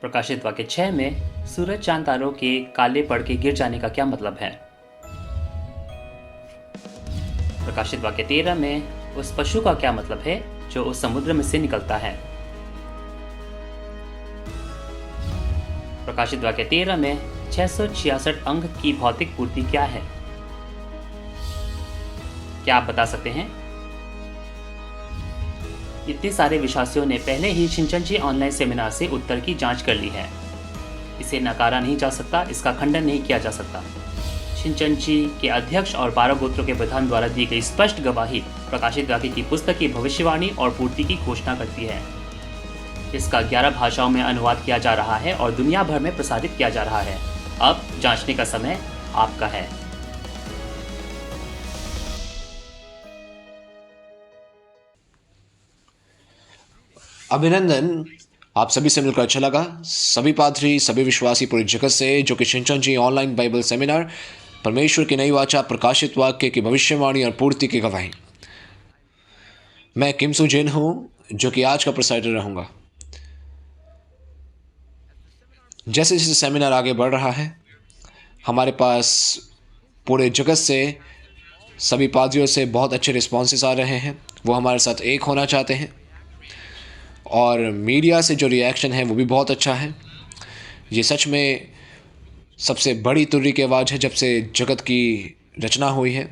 प्रकाशित वाक्य 6 में सूरज चांद तारों के काले पड़ के गिर जाने का क्या मतलब है? प्रकाशित वाक्य 13 में उस पशु का क्या मतलब है जो उस समुद्र में से निकलता है? प्रकाशित वाक्य 13 में 666 अंक की भौतिक पूर्ति क्या है? क्या आप बता सकते हैं? इतने सारे विश्वासियों ने पहले ही शिनचैंजी ऑनलाइन सेमिनार से उत्तर की जांच कर ली है। इसे नकारा नहीं जा सकता, इसका खंडन नहीं किया जा सकता। शिनचैंजी के अध्यक्ष और 12 गोत्रों के प्रधान द्वारा दी गई स्पष्ट गवाही प्रकाशित वाक्य की पुस्तक की भविष्यवाणी और पूर्ति की घोषणा करती है। इसका 11 भाषाओं में अनुवाद किया जा रहा है और दुनिया भर में प्रसारित किया जा रहा है। अब जांचने का समय आपका है। अभिनंदन, आप सभी से मिलकर अच्छा लगा। सभी पादरी, सभी विश्वासी पूरी जगत से जो कि शिनचैंजी ऑनलाइन बाइबल सेमिनार, परमेश्वर की नई वाचा, प्रकाशित वाक्य की भविष्यवाणी और पूर्ति की गवाही। मैं किम सू जिन हूँ, जो कि आज का प्रिसाइडर रहूँगा। जैसे जैसे सेमिनार आगे बढ़ रहा है, हमारे पास पूरे जगत से सभी पादरियों से बहुत अच्छे रिस्पॉन्सेस आ रहे हैं। वो हमारे साथ एक होना चाहते हैं और मीडिया से जो रिएक्शन है वो भी बहुत अच्छा है। ये सच में सबसे बड़ी तुर्री की आवाज़ है जब से जगत की रचना हुई है।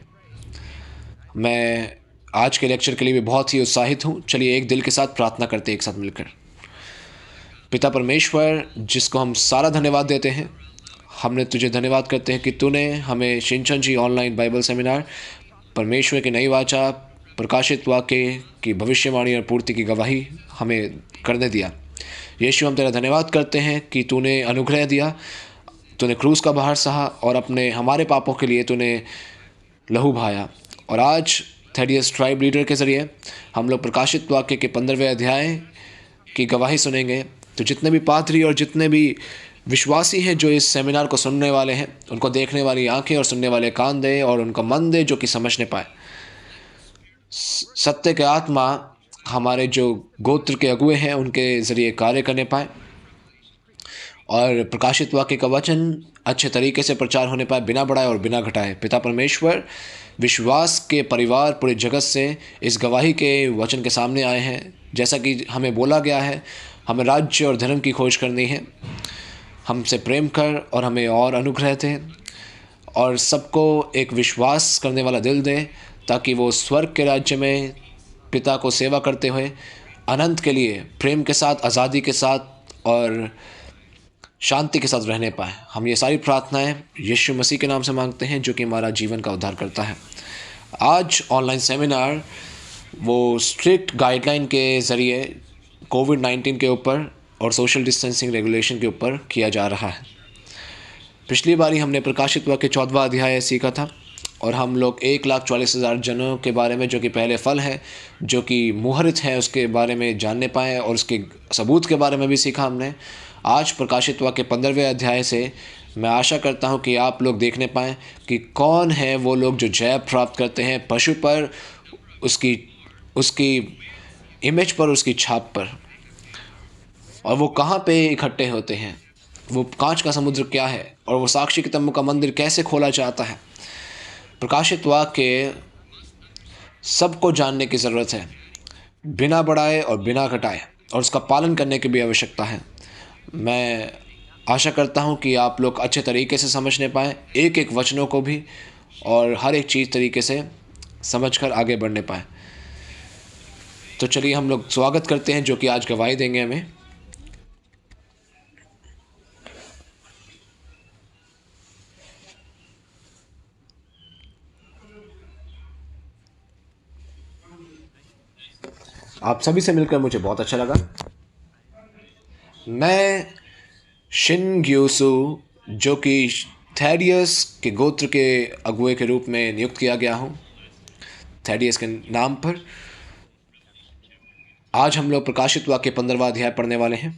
मैं आज के लेक्चर के लिए भी बहुत ही उत्साहित हूँ। चलिए एक दिल के साथ प्रार्थना करते हैं एक साथ मिलकर। पिता परमेश्वर, जिसको हम सारा धन्यवाद देते हैं, हमने तुझे धन्यवाद करते हैं कि तूने हमें शिनचैंजी ऑनलाइन बाइबल सेमिनार, परमेश्वर की नई वाचा, प्रकाशित वाक्य की भविष्यवाणी और पूर्ति की गवाही हमें करने दिया। यीशु, हम तेरा धन्यवाद करते हैं कि तूने अनुग्रह दिया, तूने क्रूस का भार सहा और अपने हमारे पापों के लिए तूने लहू बहाया। और आज थेडियस ट्राइब लीडर के ज़रिए हम लोग प्रकाशित वाक्य के 15वें अध्याय की गवाही सुनेंगे। तो जितने भी पादरी और जितने भी विश्वासी हैं जो इस सेमिनार को सुनने वाले हैं, उनको देखने वाली आंखें और सुनने वाले कान दे और उनका मन दे जो कि समझने पाए। सत्य के आत्मा हमारे जो गोत्र के अगुए हैं उनके ज़रिए कार्य करने पाए और प्रकाशित वाक्य का वचन अच्छे तरीके से प्रचार होने पाए, बिना बढ़ाए और बिना घटाए। पिता परमेश्वर, विश्वास के परिवार पूरे जगत से इस गवाही के वचन के सामने आए हैं। जैसा कि हमें बोला गया है, हमें राज्य और धर्म की खोज करनी है। हमसे प्रेम कर और हमें और अनुग्रह दे और सबको एक विश्वास करने वाला दिल दे, ताकि वो स्वर्ग के राज्य में पिता को सेवा करते हुए अनंत के लिए प्रेम के साथ, आज़ादी के साथ और शांति के साथ रहने पाए। हम ये सारी प्रार्थनाएं यीशु मसीह के नाम से मांगते हैं, जो कि हमारा जीवन का उद्धार करता है। आज ऑनलाइन सेमिनार वो स्ट्रिक्ट गाइडलाइन के ज़रिए कोविड-19 के ऊपर और सोशल डिस्टेंसिंग रेगुलेशन के ऊपर किया जा रहा है। पिछली बारी हमने प्रकाशित वाक्य 14वां अध्याय सीखा था और हम लोग 1,40,000 जनों के बारे में, जो कि पहले फल है, जो कि मुहरित है, उसके बारे में जानने पाए और उसके सबूत के बारे में भी सीखा हमने। आज प्रकाशित वाक्य 15वें अध्याय से मैं आशा करता हूं कि आप लोग देखने पाएँ कि कौन है वो लोग जो जय प्राप्त करते हैं पशु पर, उसकी इमेज पर, उसकी छाप पर, और वो कहाँ पे इकट्ठे होते हैं, वो कांच का समुद्र क्या है और वो साक्षी के तम्बू का मंदिर कैसे खोला जाता है। प्रकाशित वाक्य सबको जानने की ज़रूरत है, बिना बढ़ाए और बिना घटाए, और उसका पालन करने की भी आवश्यकता है। मैं आशा करता हूँ कि आप लोग अच्छे तरीके से समझने पाएँ एक एक वचनों को भी, और हर एक चीज़ तरीके से समझकर आगे बढ़ने पाएँ। तो चलिए हम लोग स्वागत करते हैं जो कि आज गवाही देंगे हमें। आप सभी से मिलकर मुझे बहुत अच्छा लगा। मैं शिन ग्योसू, जो कि थेडियस के गोत्र के अगुए के रूप में नियुक्त किया गया हूँ, थेडियस के नाम पर। आज हम लोग प्रकाशित वाक्य 15वां अध्याय पढ़ने वाले हैं।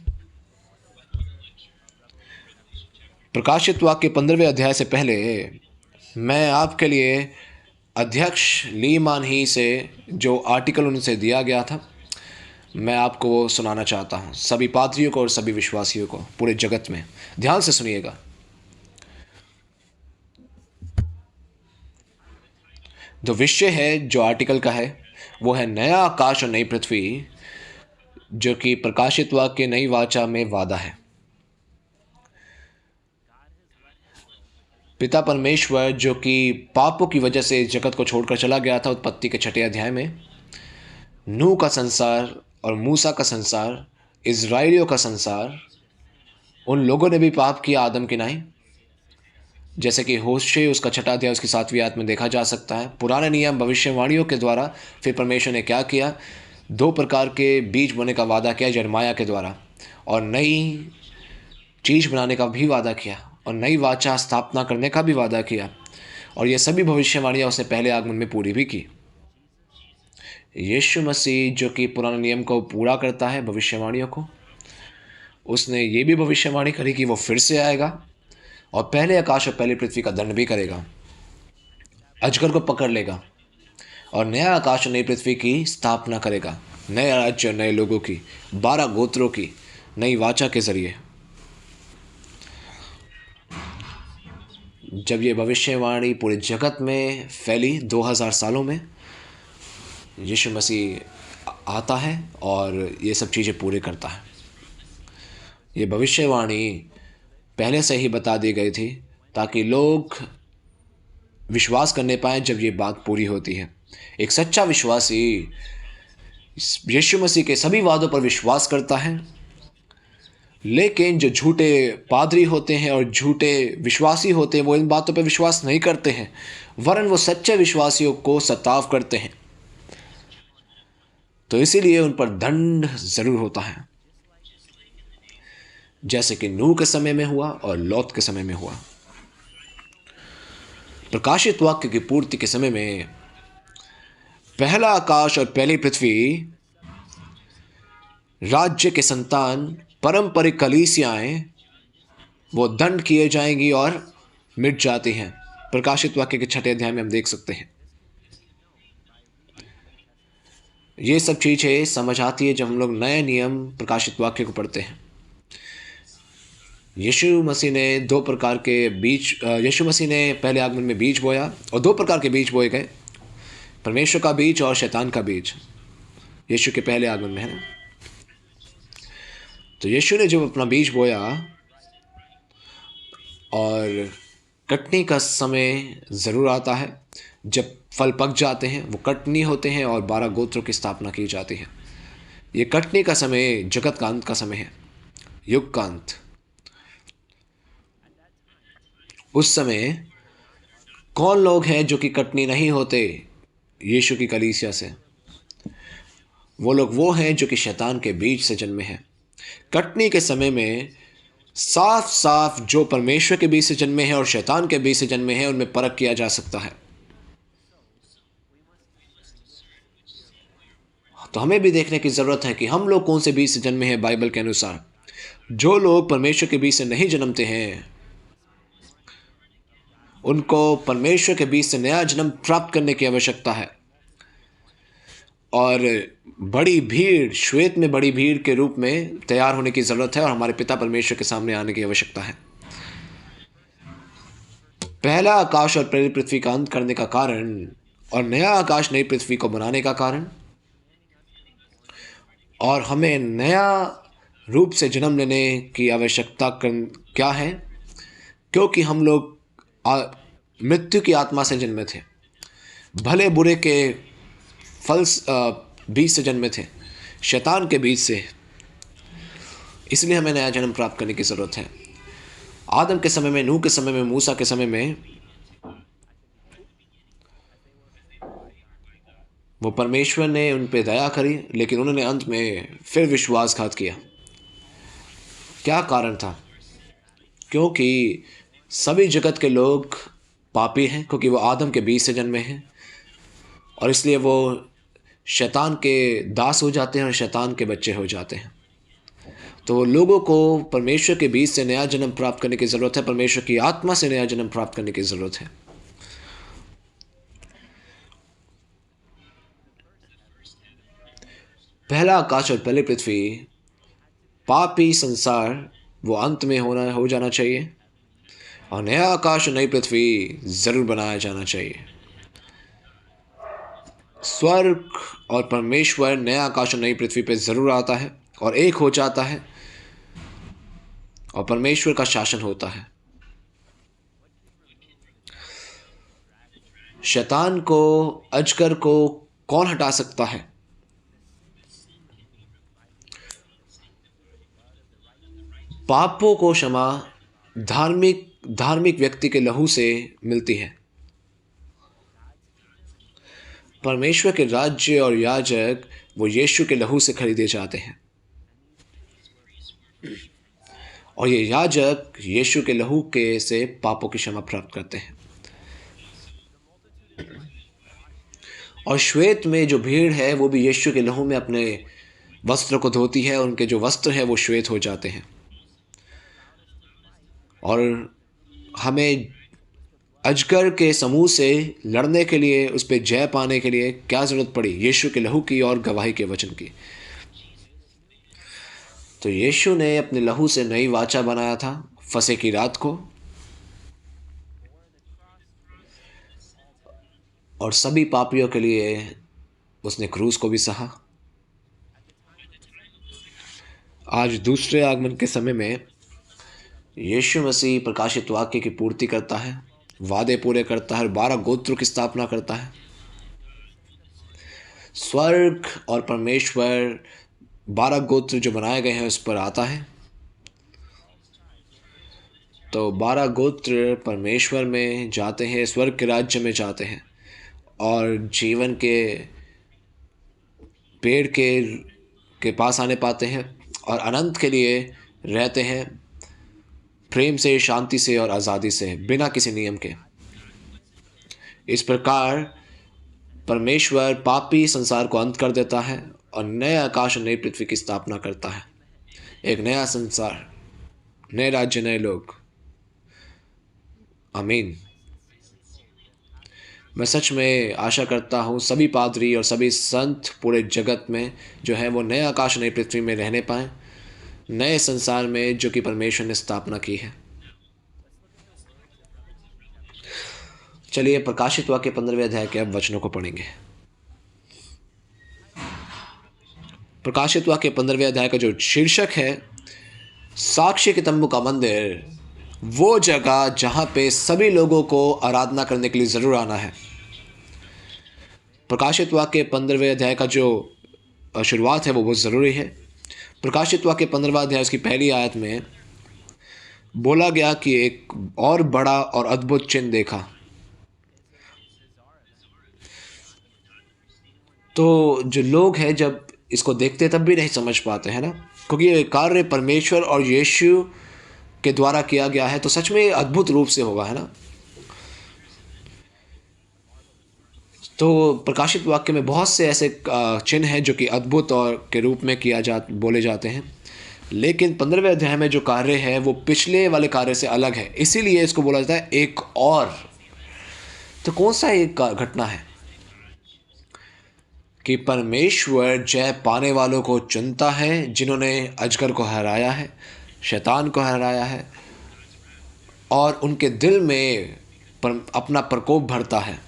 प्रकाशित वाक्य 15वें अध्याय से पहले मैं आपके लिए अध्यक्ष ली मान ही से जो आर्टिकल उनसे दिया गया था मैं आपको वो सुनाना चाहता हूँ, सभी पादरियों को और सभी विश्वासियों को पूरे जगत में। ध्यान से सुनिएगा। जो विषय है जो आर्टिकल का है वो है नया आकाश और नई पृथ्वी, जो कि प्रकाशित वाक्य नई वाचा में वादा है। पिता परमेश्वर जो कि पापों की वजह से इस जगत को छोड़कर चला गया था, उत्पत्ति के 6 अध्याय में, नूह का संसार और मूसा का संसार, इज़राइलियों का संसार, उन लोगों ने भी पाप किया आदम की नाई। जैसे कि होशे उसका 6 अध्याय उसकी 7वीं आयत में देखा जा सकता है। पुराने नियम भविष्यवाणियों के द्वारा फिर परमेश्वर ने क्या किया, 2 प्रकार के बीज बोने का वादा किया यिर्मयाह के द्वारा, और नई चीज़ बनाने का भी वादा किया, और नई वाचा स्थापना करने का भी वादा किया, और ये सभी भविष्यवाणियाँ उसने पहले आगमन में पूरी भी की। यीशु मसीह जो कि पुराने नियम को पूरा करता है भविष्यवाणियों को, उसने ये भी भविष्यवाणी करी कि वो फिर से आएगा और पहले आकाश और पहली पृथ्वी का दंड भी करेगा, अजगर को पकड़ लेगा और नया आकाश और नई पृथ्वी की स्थापना करेगा, नए राज्य और नए लोगों की, 12 गोत्रों की नई वाचा के जरिए। जब ये भविष्यवाणी पूरे जगत में फैली 2000 सालों में, यीशु मसीह आता है और ये सब चीज़ें पूरे करता है। ये भविष्यवाणी पहले से ही बता दी गई थी ताकि लोग विश्वास करने पाए जब ये बात पूरी होती है। एक सच्चा विश्वासी यीशु मसीह के सभी वादों पर विश्वास करता है, लेकिन जो झूठे पादरी होते हैं और झूठे विश्वासी होते हैं वो इन बातों पर विश्वास नहीं करते हैं, वरन वो सच्चे विश्वासियों को सताव करते हैं। तो इसीलिए उन पर दंड ज़रूर होता है, जैसे कि नूह के समय में हुआ और लौत के समय में हुआ। प्रकाशित वाक्य की पूर्ति के समय में पहला आकाश और पहली पृथ्वी राज्य के संतान पारंपरिक कलीसियाएं वो दंड किए जाएंगी और मिट जाती हैं। प्रकाशित वाक्य के 6 अध्याय में हम देख सकते हैं। ये सब चीज़ें समझ आती है जब हम लोग नए नियम प्रकाशित वाक्य को पढ़ते हैं। यीशु मसीह ने 2 प्रकार के बीज, यीशु मसीह ने पहले आगमन में बीज बोया और 2 प्रकार के बीज बोए गए, परमेश्वर का बीज और शैतान का बीज, यीशु के पहले आगमन में, है ना। तो यीशु ने जब अपना बीज बोया और कटनी का समय ज़रूर आता है जब फल पक जाते हैं, वो कटनी होते हैं और 12 गोत्रों की स्थापना की जाती है। ये कटनी का समय जगत का अंत का समय है, युग का अंत। उस समय कौन लोग हैं जो कि कटनी नहीं होते यीशु की कलीसिया से? वो लोग वो हैं जो कि शैतान के बीज से जन्मे हैं। कटनी के समय में साफ साफ जो परमेश्वर के बीज से जन्मे हैं और शैतान के बीज से जन्मे हैं उनमें परख किया जा सकता है। तो हमें भी देखने की ज़रूरत है कि हम लोग कौन से बीज से जन्मे हैं बाइबल के अनुसार। जो लोग परमेश्वर के बीज से नहीं जन्मते हैं उनको परमेश्वर के बीच से नया जन्म प्राप्त करने की आवश्यकता है, और बड़ी भीड़, श्वेत में बड़ी भीड़ के रूप में तैयार होने की ज़रूरत है और हमारे पिता परमेश्वर के सामने आने की आवश्यकता है। पहला आकाश और पहली पृथ्वी का अंत करने का कारण और नया आकाश नई पृथ्वी को बनाने का कारण, और हमें नया रूप से जन्म लेने की आवश्यकता क्या है? क्योंकि हम लोग मृत्यु की आत्मा से जन्मे थे, भले बुरे के फल बीज से जन्मे थे, शैतान के बीज से। इसलिए हमें नया जन्म प्राप्त करने की ज़रूरत है। आदम के समय में, नूह के समय में, मूसा के समय में वो परमेश्वर ने उन पे दया करी, लेकिन उन्होंने अंत में फिर विश्वासघात किया। क्या कारण था? क्योंकि सभी जगत के लोग पापी हैं, क्योंकि वो आदम के बीज से जन्मे हैं, और इसलिए वो शैतान के दास हो जाते हैं और शैतान के बच्चे हो जाते हैं। तो लोगों को परमेश्वर के बीज से नया जन्म प्राप्त करने की ज़रूरत है, परमेश्वर की आत्मा से नया जन्म प्राप्त करने की ज़रूरत है। पहला आकाश और पहली पृथ्वी, पापी संसार वो अंत में हो जाना चाहिए और नया आकाश और नई पृथ्वी ज़रूर बनाया जाना चाहिए। स्वर्ग और परमेश्वर नया आकाश और नई पृथ्वी पे ज़रूर आता है और एक हो जाता है और परमेश्वर का शासन होता है। शैतान को, अजगर को कौन हटा सकता है? पापों को क्षमा धार्मिक व्यक्ति के लहू से मिलती है। परमेश्वर के राज्य और याजक वो यीशु के लहू से खरीदे जाते हैं और ये याजक यीशु के लहू के से पापों की क्षमा प्राप्त करते हैं। और श्वेत में जो भीड़ है वो भी यीशु के लहू में अपने वस्त्र को धोती है, उनके जो वस्त्र हैं वो श्वेत हो जाते हैं। और हमें अजगर के समूह से लड़ने के लिए, उस पर जय पाने के लिए क्या ज़रूरत पड़ी? यीशु के लहू की और गवाही के वचन की। तो यीशु ने अपने लहू से नई वाचा बनाया था फसह की रात को, और सभी पापियों के लिए उसने क्रूस को भी सहा। आज दूसरे आगमन के समय में यीशु मसीह प्रकाशित वाक्य की पूर्ति करता है, वादे पूरे करता है और 12 गोत्रों की स्थापना करता है। स्वर्ग और परमेश्वर 12 गोत्र जो बनाए गए हैं उस पर आता है। तो 12 गोत्र परमेश्वर में जाते हैं, स्वर्ग के राज्य में जाते हैं और जीवन के पेड़ के पास आने पाते हैं और अनंत के लिए रहते हैं, प्रेम से, शांति से और आज़ादी से, बिना किसी नियम के। इस प्रकार परमेश्वर पापी संसार को अंत कर देता है और नए आकाश और नई पृथ्वी की स्थापना करता है। एक नया संसार, नए राज्य, नए लोग। आमीन। मैं सच में आशा करता हूँ सभी पादरी और सभी संत पूरे जगत में जो है वो नए आकाश नई पृथ्वी में रहने पाएँ, नए संसार में जो कि परमेश्वर ने स्थापना की है। चलिए प्रकाशित वाक्य 15वें अध्याय के अब वचनों को पढ़ेंगे। प्रकाशित वाक्य 15वें अध्याय का जो शीर्षक है साक्ष्य के तंबू का मंदिर, वो जगह जहाँ पे सभी लोगों को आराधना करने के लिए ज़रूर आना है। प्रकाशित वाक्य 15वें अध्याय का जो शुरुआत है वो बहुत ज़रूरी है। प्रकाशित वाक्य 15वां अध्याय उसकी पहली आयत में बोला गया कि एक और बड़ा और अद्भुत चिन्ह देखा। तो जो लोग हैं जब इसको देखते तब भी नहीं समझ पाते हैं ना, क्योंकि ये कार्य परमेश्वर और यीशु के द्वारा किया गया है, तो सच में अद्भुत रूप से होगा, है ना। तो प्रकाशित वाक्य में बहुत से ऐसे चिन्ह हैं जो कि अद्भुत और के रूप में बोले जाते हैं, लेकिन 15वें अध्याय में जो कार्य है वो पिछले वाले कार्य से अलग है, इसीलिए इसको बोला जाता है एक और। तो कौन सा एक घटना है कि परमेश्वर जय पाने वालों को चुनता है, जिन्होंने अजगर को हराया है, शैतान को हराया है, और उनके दिल में अपना प्रकोप भरता है।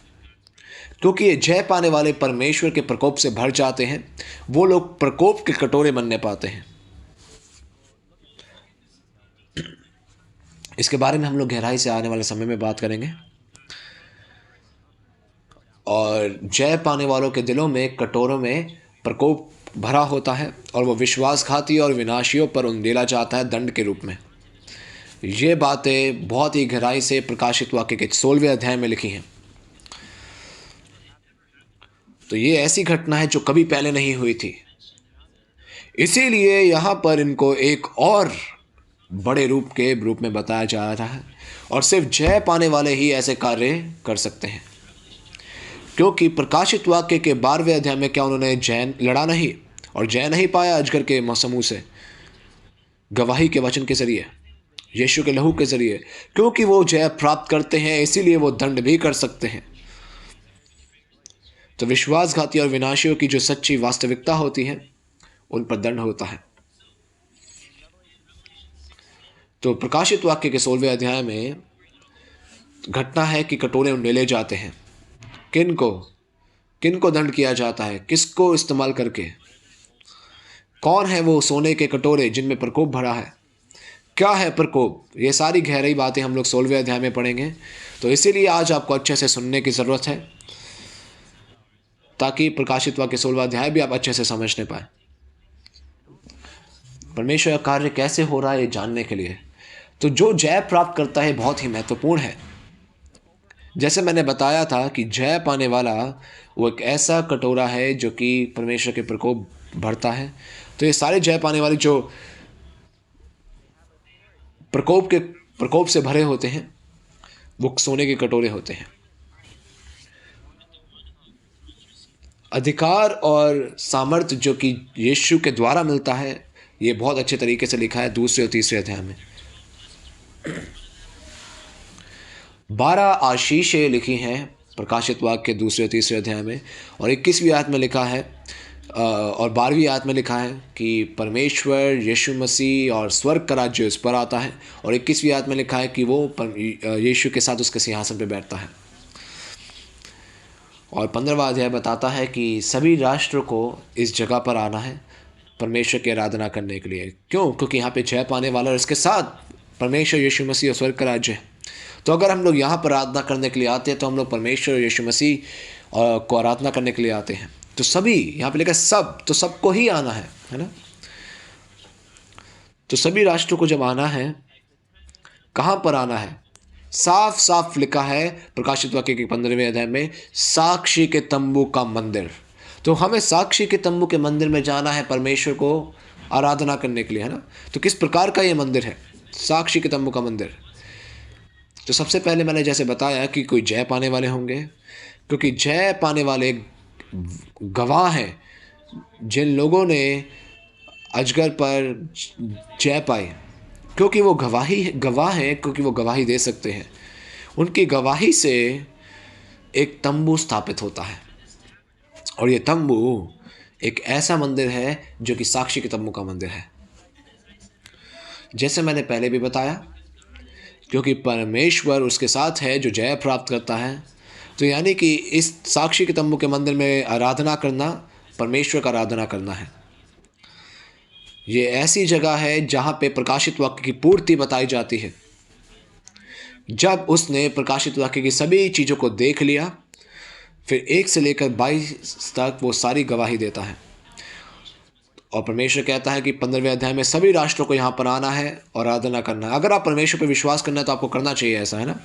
क्योंकि ये जय पाने वाले परमेश्वर के प्रकोप से भर जाते हैं, वो लोग प्रकोप के कटोरे बनने पाते हैं। इसके बारे में हम लोग गहराई से आने वाले समय में बात करेंगे। और जय पाने वालों के दिलों में, कटोरों में प्रकोप भरा होता है और वो विश्वासघाती और विनाशियों पर उंडेला जाता है दंड के रूप में। ये बातें बहुत ही गहराई से प्रकाशित वाक्य के 16वें अध्याय में लिखी हैं। तो ये ऐसी घटना है जो कभी पहले नहीं हुई थी, इसीलिए यहाँ पर इनको एक और बड़े रूप में बताया जा रहा है, और सिर्फ जय पाने वाले ही ऐसे कार्य कर सकते हैं। क्योंकि प्रकाशित वाक्य के 12वें अध्याय में क्या उन्होंने लड़ा नहीं और जय नहीं पाया अजगर के समूह से, गवाही के वचन के जरिए, यीशु के लहू के जरिए। क्योंकि वो जय प्राप्त करते हैं इसीलिए वो दंड भी कर सकते हैं। तो विश्वासघाती और विनाशियों की जो सच्ची वास्तविकता होती है उन पर दंड होता है। तो प्रकाशित वाक्य के 16वें अध्याय में घटना है कि कटोरे उनमें ले जाते हैं। किन को किन को दंड किया जाता है, किसको इस्तेमाल करके? कौन है वो सोने के कटोरे जिनमें प्रकोप भरा है? क्या है प्रकोप? ये सारी गहरी बातें हम लोग 16वें अध्याय में पढ़ेंगे। तो इसीलिए आज आपको अच्छे से सुनने की ज़रूरत है, ताकि प्रकाशित वाक्य 16वां अध्याय भी आप अच्छे से समझने पाए। परमेश्वर का कार्य कैसे हो रहा है ये जानने के लिए तो जो जय प्राप्त करता है बहुत ही महत्वपूर्ण है। जैसे मैंने बताया था कि जय पाने वाला वो एक ऐसा कटोरा है जो कि परमेश्वर के प्रकोप भरता है। तो ये सारे जय पाने वाले जो प्रकोप से भरे होते हैं वो सोने के कटोरे होते हैं। अधिकार और सामर्थ्य जो कि यीशु के द्वारा मिलता है, ये बहुत अच्छे तरीके से लिखा है 2 और 3 अध्याय में। 12 आशीषें लिखी हैं प्रकाशित वाक्य 2 और 3 अध्याय में, और 21वीं आयत में लिखा है और 12वीं आयत में लिखा है कि परमेश्वर यीशु मसीह और स्वर्ग का राज्य उस पर आता है, और 21वीं आयत में लिखा है कि वो यीशु के साथ उसके सिंहासन पर बैठता है। और 15वां अध्याय बताता है कि सभी राष्ट्रों को इस जगह पर आना है परमेश्वर की आराधना करने के लिए। क्यों? क्योंकि यहाँ पे जय पाने वाला और इसके साथ परमेश्वर यीशु मसीह और स्वर्ग का राज्य है। तो अगर हम लोग यहाँ पर आराधना करने के लिए आते हैं तो हम लोग परमेश्वर यीशु मसीह को आराधना करने के लिए आते हैं। तो सभी, यहाँ पे लिखा सब, तो सबको ही आना है ना। तो सभी राष्ट्रों को जब आना है, कहाँ पर आना है? साफ साफ लिखा है प्रकाशित वाक्य के 15वें अध्याय में, साक्षी के तंबू का मंदिर। तो हमें साक्षी के तंबू के मंदिर में जाना है परमेश्वर को आराधना करने के लिए, है ना। तो किस प्रकार का ये मंदिर है? साक्षी के तंबू का मंदिर। तो सबसे पहले मैंने जैसे बताया कि कोई जय पाने वाले होंगे, क्योंकि जय पाने वाले गवाह हैं। जिन लोगों ने अजगर पर जय पाई, क्योंकि वो गवाह हैं, क्योंकि वो गवाही दे सकते हैं। उनकी गवाही से एक तंबू स्थापित होता है, और ये तंबू एक ऐसा मंदिर है जो कि साक्षी के तंबू का मंदिर है। जैसे मैंने पहले भी बताया, क्योंकि परमेश्वर उसके साथ है जो जय प्राप्त करता है। तो यानी कि इस साक्षी के तंबू के मंदिर में आराधना करना परमेश्वर का आराधना करना है। ये ऐसी जगह है जहाँ पे प्रकाशित वाक्य की पूर्ति बताई जाती है। जब उसने प्रकाशित वाक्य की सभी चीज़ों को देख लिया, फिर 1 से लेकर 22 तक वो सारी गवाही देता है। और परमेश्वर कहता है कि 15वें अध्याय में सभी राष्ट्रों को यहाँ पर आना है और आराधना करना है। अगर आप परमेश्वर पर विश्वास करना है तो आपको करना चाहिए ऐसा, है ना।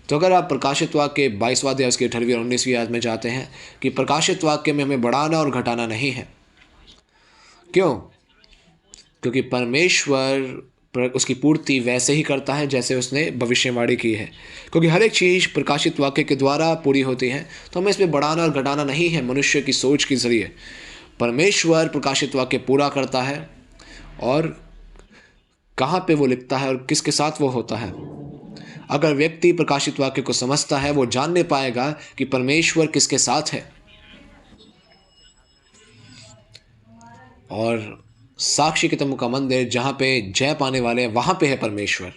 तो अगर आप प्रकाशित वाक्य 22वां अध्याय उसकी 18वीं और 19वीं आयत में जाते हैं कि प्रकाशित वाक्य में हमें बढ़ाना और घटाना नहीं है। क्यों? क्योंकि परमेश्वर उसकी पूर्ति वैसे ही करता है जैसे उसने भविष्यवाणी की है। क्योंकि हर एक चीज़ प्रकाशित वाक्य के द्वारा पूरी होती है, तो हमें इसमें बढ़ाना और घटाना नहीं है मनुष्य की सोच के जरिए। परमेश्वर प्रकाशित वाक्य पूरा करता है, और कहाँ पे वो लिखता है और किसके साथ वो होता है। अगर व्यक्ति प्रकाशित वाक्य को समझता है, वो जानने पाएगा कि परमेश्वर किसके साथ है। और साक्षी के तंबू का मंदिर जहाँ पे जय पाने वाले हैं, वहाँ पे है परमेश्वर।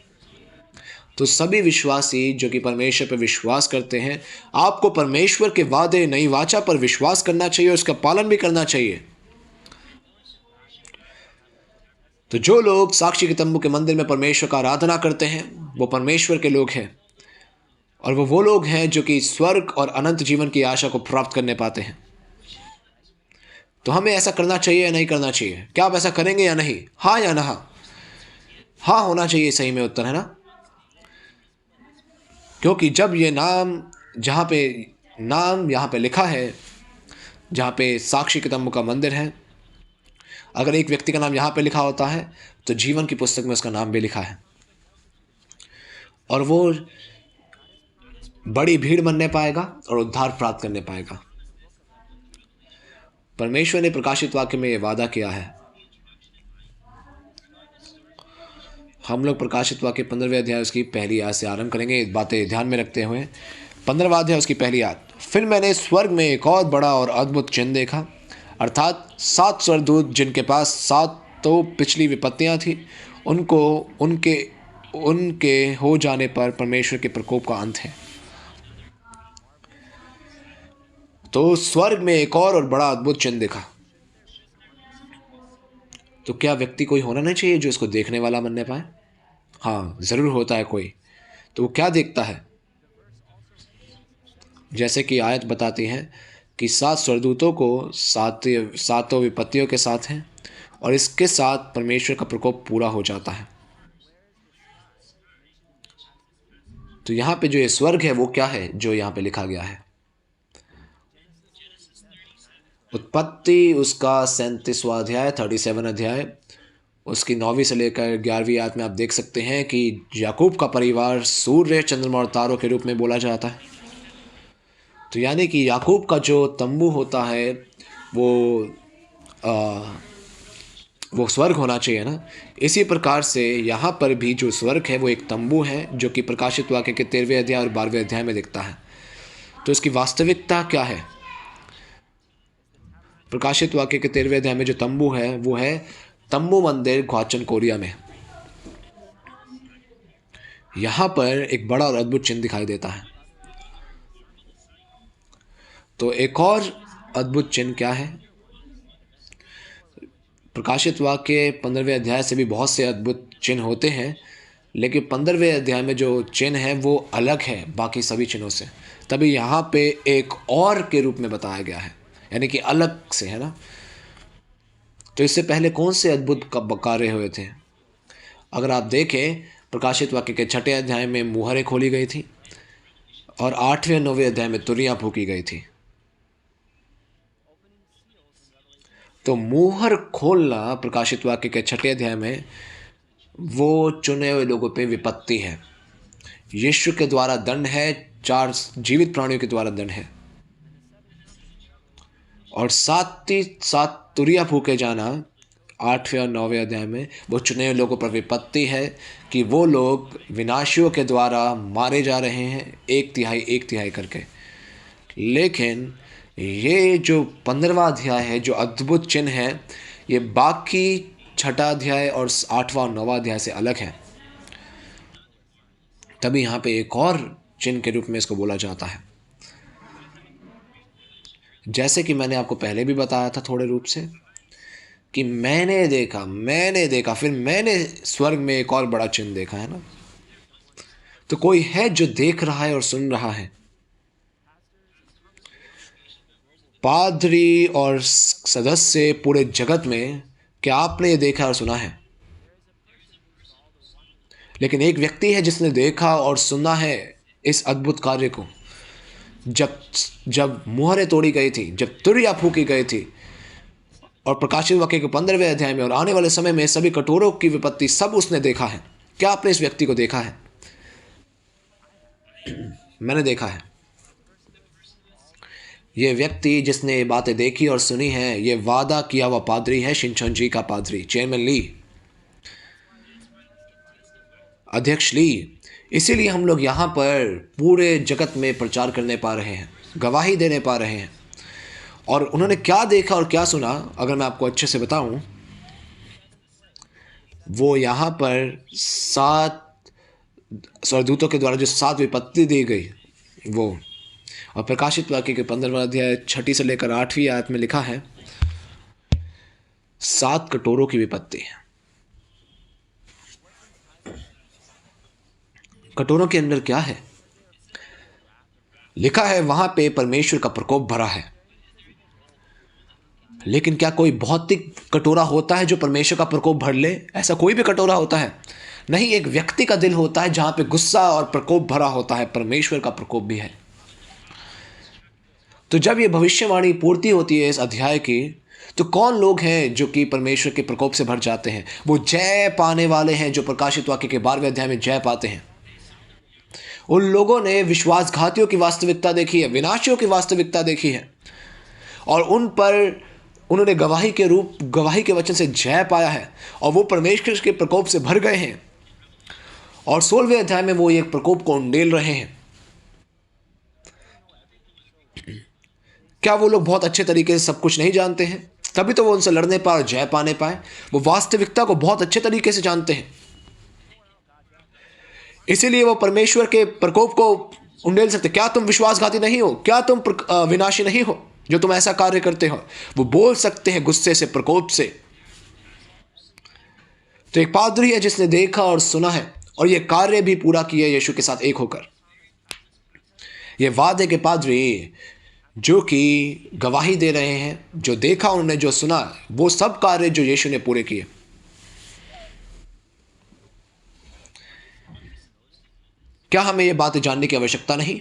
तो सभी विश्वासी जो कि परमेश्वर पर विश्वास करते हैं, आपको परमेश्वर के वादे, नई वाचा पर विश्वास करना चाहिए और उसका पालन भी करना चाहिए। तो जो लोग साक्षी के तंबू के मंदिर में परमेश्वर का आराधना करते हैं, वो परमेश्वर के लोग हैं, और वो लोग हैं जो कि स्वर्ग और अनंत जीवन की आशा को प्राप्त करने पाते हैं। तो हमें ऐसा करना चाहिए या नहीं करना चाहिए? क्या आप ऐसा करेंगे या नहीं? हाँ या ना? हाँ होना चाहिए सही में उत्तर, है ना। क्योंकि जब ये नाम यहाँ पे लिखा है, जहाँ पे साक्षी के तंबू का मंदिर है, अगर एक व्यक्ति का नाम यहाँ पे लिखा होता है तो जीवन की पुस्तक में उसका नाम भी लिखा है, और वो बड़ी भीड़ बनने पाएगा और उद्धार प्राप्त करने पाएगा। परमेश्वर ने प्रकाशित वाक्य में ये वादा किया है। हम लोग प्रकाशित वाक्य 15वें अध्याय उसकी पहली आयत से आरंभ करेंगे, बातें ध्यान में रखते हुए। 15वां अध्याय उसकी पहली आयत। फिर मैंने स्वर्ग में एक और बड़ा और अद्भुत चिन्ह देखा। अर्थात 7 स्वर्गदूत जिनके पास 7 तो पिछली विपत्तियां थी, उनको उनके उनके हो जाने पर परमेश्वर के प्रकोप का अंत है। तो स्वर्ग में एक और बड़ा अद्भुत चिन्ह दिखा। तो क्या व्यक्ति कोई होना नहीं चाहिए जो इसको देखने वाला बनने पाए? हाँ, जरूर होता है कोई। तो वो क्या देखता है? जैसे कि आयत बताती है कि 7 स्वर्गदूतों को सातों विपत्तियों के साथ हैं और इसके साथ परमेश्वर का प्रकोप पूरा हो जाता है। तो यहाँ पे जो ये स्वर्ग है वो क्या है जो यहाँ पे लिखा गया है? उत्पत्ति उसका 37वां अध्याय 37 अध्याय उसकी 9वीं से लेकर 11वीं आयत में आप देख सकते हैं कि याकूब का परिवार सूर्य, चंद्रमा और तारों के रूप में बोला जाता है। तो यानी कि याकूब का जो तंबू होता है वो स्वर्ग होना चाहिए ना। इसी प्रकार से यहाँ पर भी जो स्वर्ग है वो एक तंबू है जो कि प्रकाशित वाक्य के 13वें अध्याय और 12वें अध्याय में दिखता है। तो इसकी वास्तविकता क्या है? प्रकाशित वाक्य के 13वें अध्याय में जो तंबू है वो है तंबू मंदिर ग्वाचन कोरिया में। यहाँ पर एक बड़ा और अद्भुत चिन्ह दिखाई देता है। तो एक और अद्भुत चिन्ह क्या है? प्रकाशित वाक्य 15वें अध्याय से भी बहुत से अद्भुत चिन्ह होते हैं, लेकिन 15वें अध्याय में जो चिन्ह है वो अलग है बाकी सभी चिन्हों से। तभी यहाँ पे एक और के रूप में बताया गया है, यानी कि अलग से, है ना। तो इससे पहले कौन से अद्भुत कार्य हुए थे? अगर आप देखें प्रकाशित वाक्य के 6ठे अध्याय में मुहरें खोली गई थी और 8वें और 9वें अध्याय में तुरियां फूकी गई थी। तो मुहर खोलना प्रकाशित वाक्य के 6ठे अध्याय में वो चुने हुए लोगों पे विपत्ति है। यीशु के द्वारा दंड है, 4 जीवित प्राणियों के द्वारा दंड है, और 7 तुरियां फूके जाना 8वें और 9वें अध्याय में वो चुने हुए लोगों पर विपत्ति है कि वो लोग विनाशियों के द्वारा मारे जा रहे हैं, एक तिहाई करके। लेकिन ये जो 15वां अध्याय है, जो अद्भुत चिन्ह है, ये बाकी 6ठा अध्याय और 8वां और 9वां अध्याय से अलग है। तभी यहाँ पे एक और चिन्ह के रूप में इसको बोला जाता है। जैसे कि मैंने आपको पहले भी बताया था थोड़े रूप से कि मैंने देखा फिर मैंने स्वर्ग में एक और बड़ा चिन्ह देखा, है ना। तो कोई है जो देख रहा है और सुन रहा है। पादरी और सदस्य पूरे जगत में, क्या आपने ये देखा और सुना है? लेकिन एक व्यक्ति है जिसने देखा और सुना है इस अद्भुत कार्य को। जब मुहरें तोड़ी गई थी, जब तुरियां फूकी गई थी, और प्रकाशित वाक्य के 15वें अध्याय में और आने वाले समय में सभी कटोरों की विपत्ति सब उसने देखा है। क्या आपने इस व्यक्ति को देखा है? मैंने देखा है। यह व्यक्ति जिसने ये बातें देखी और सुनी है, ये वादा किया हुआ पादरी है, शिनचोंजी का पादरी, चेयरमैन ली, अध्यक्ष ली। इसीलिए हम लोग यहाँ पर पूरे जगत में प्रचार करने पा रहे हैं, गवाही देने पा रहे हैं। और उन्होंने क्या देखा और क्या सुना, अगर मैं आपको अच्छे से बताऊं, वो यहाँ पर 7 स्वर्गदूतों के द्वारा जो 7 विपत्ति दी गई वो, और प्रकाशित वाक्य के 15वां अध्याय 6 से लेकर 8वीं आयत में लिखा है 7 कटोरों की विपत्ति। कटोरों के अंदर क्या है? लिखा है वहां पे परमेश्वर का प्रकोप भरा है। लेकिन क्या कोई भौतिक कटोरा होता है जो परमेश्वर का प्रकोप भर ले? ऐसा कोई भी कटोरा होता है? नहीं, एक व्यक्ति का दिल होता है जहां पे गुस्सा और प्रकोप भरा होता है। परमेश्वर का प्रकोप भी है। तो जब ये भविष्यवाणी पूर्ति होती है इस अध्याय की, तो कौन लोग हैं जो कि परमेश्वर के प्रकोप से भर जाते हैं? वो जय पाने वाले हैं जो प्रकाशित वाक्य के 12वें अध्याय में जय पाते हैं। उन लोगों ने विश्वासघातियों की वास्तविकता देखी है, विनाशियों की वास्तविकता देखी है, और उन पर उन्होंने गवाही के वचन से जय पाया है, और वो परमेश्वर के प्रकोप से भर गए हैं। और 16वें अध्याय में वो एक प्रकोप को उंडेल रहे हैं। क्या वो लोग बहुत अच्छे तरीके से सब कुछ नहीं जानते हैं? तभी तो वो उनसे लड़ने पाए और जय पाने पाए। वो वास्तविकता को बहुत अच्छे तरीके से जानते हैं, इसीलिए वो परमेश्वर के प्रकोप को उंडेल सकते। क्या तुम विश्वासघाती नहीं हो? क्या तुम विनाशी नहीं हो जो तुम ऐसा कार्य करते हो? वो बोल सकते हैं गुस्से से, प्रकोप से। तो एक पादरी है जिसने देखा और सुना है और ये कार्य भी पूरा किया यीशु के साथ एक होकर। ये वादे के पादरी जो कि गवाही दे रहे हैं, जो देखा उन्होंने, जो सुना, वो सब कार्य जो यीशु ने पूरे किए। क्या हमें ये बातें जानने की आवश्यकता नहीं?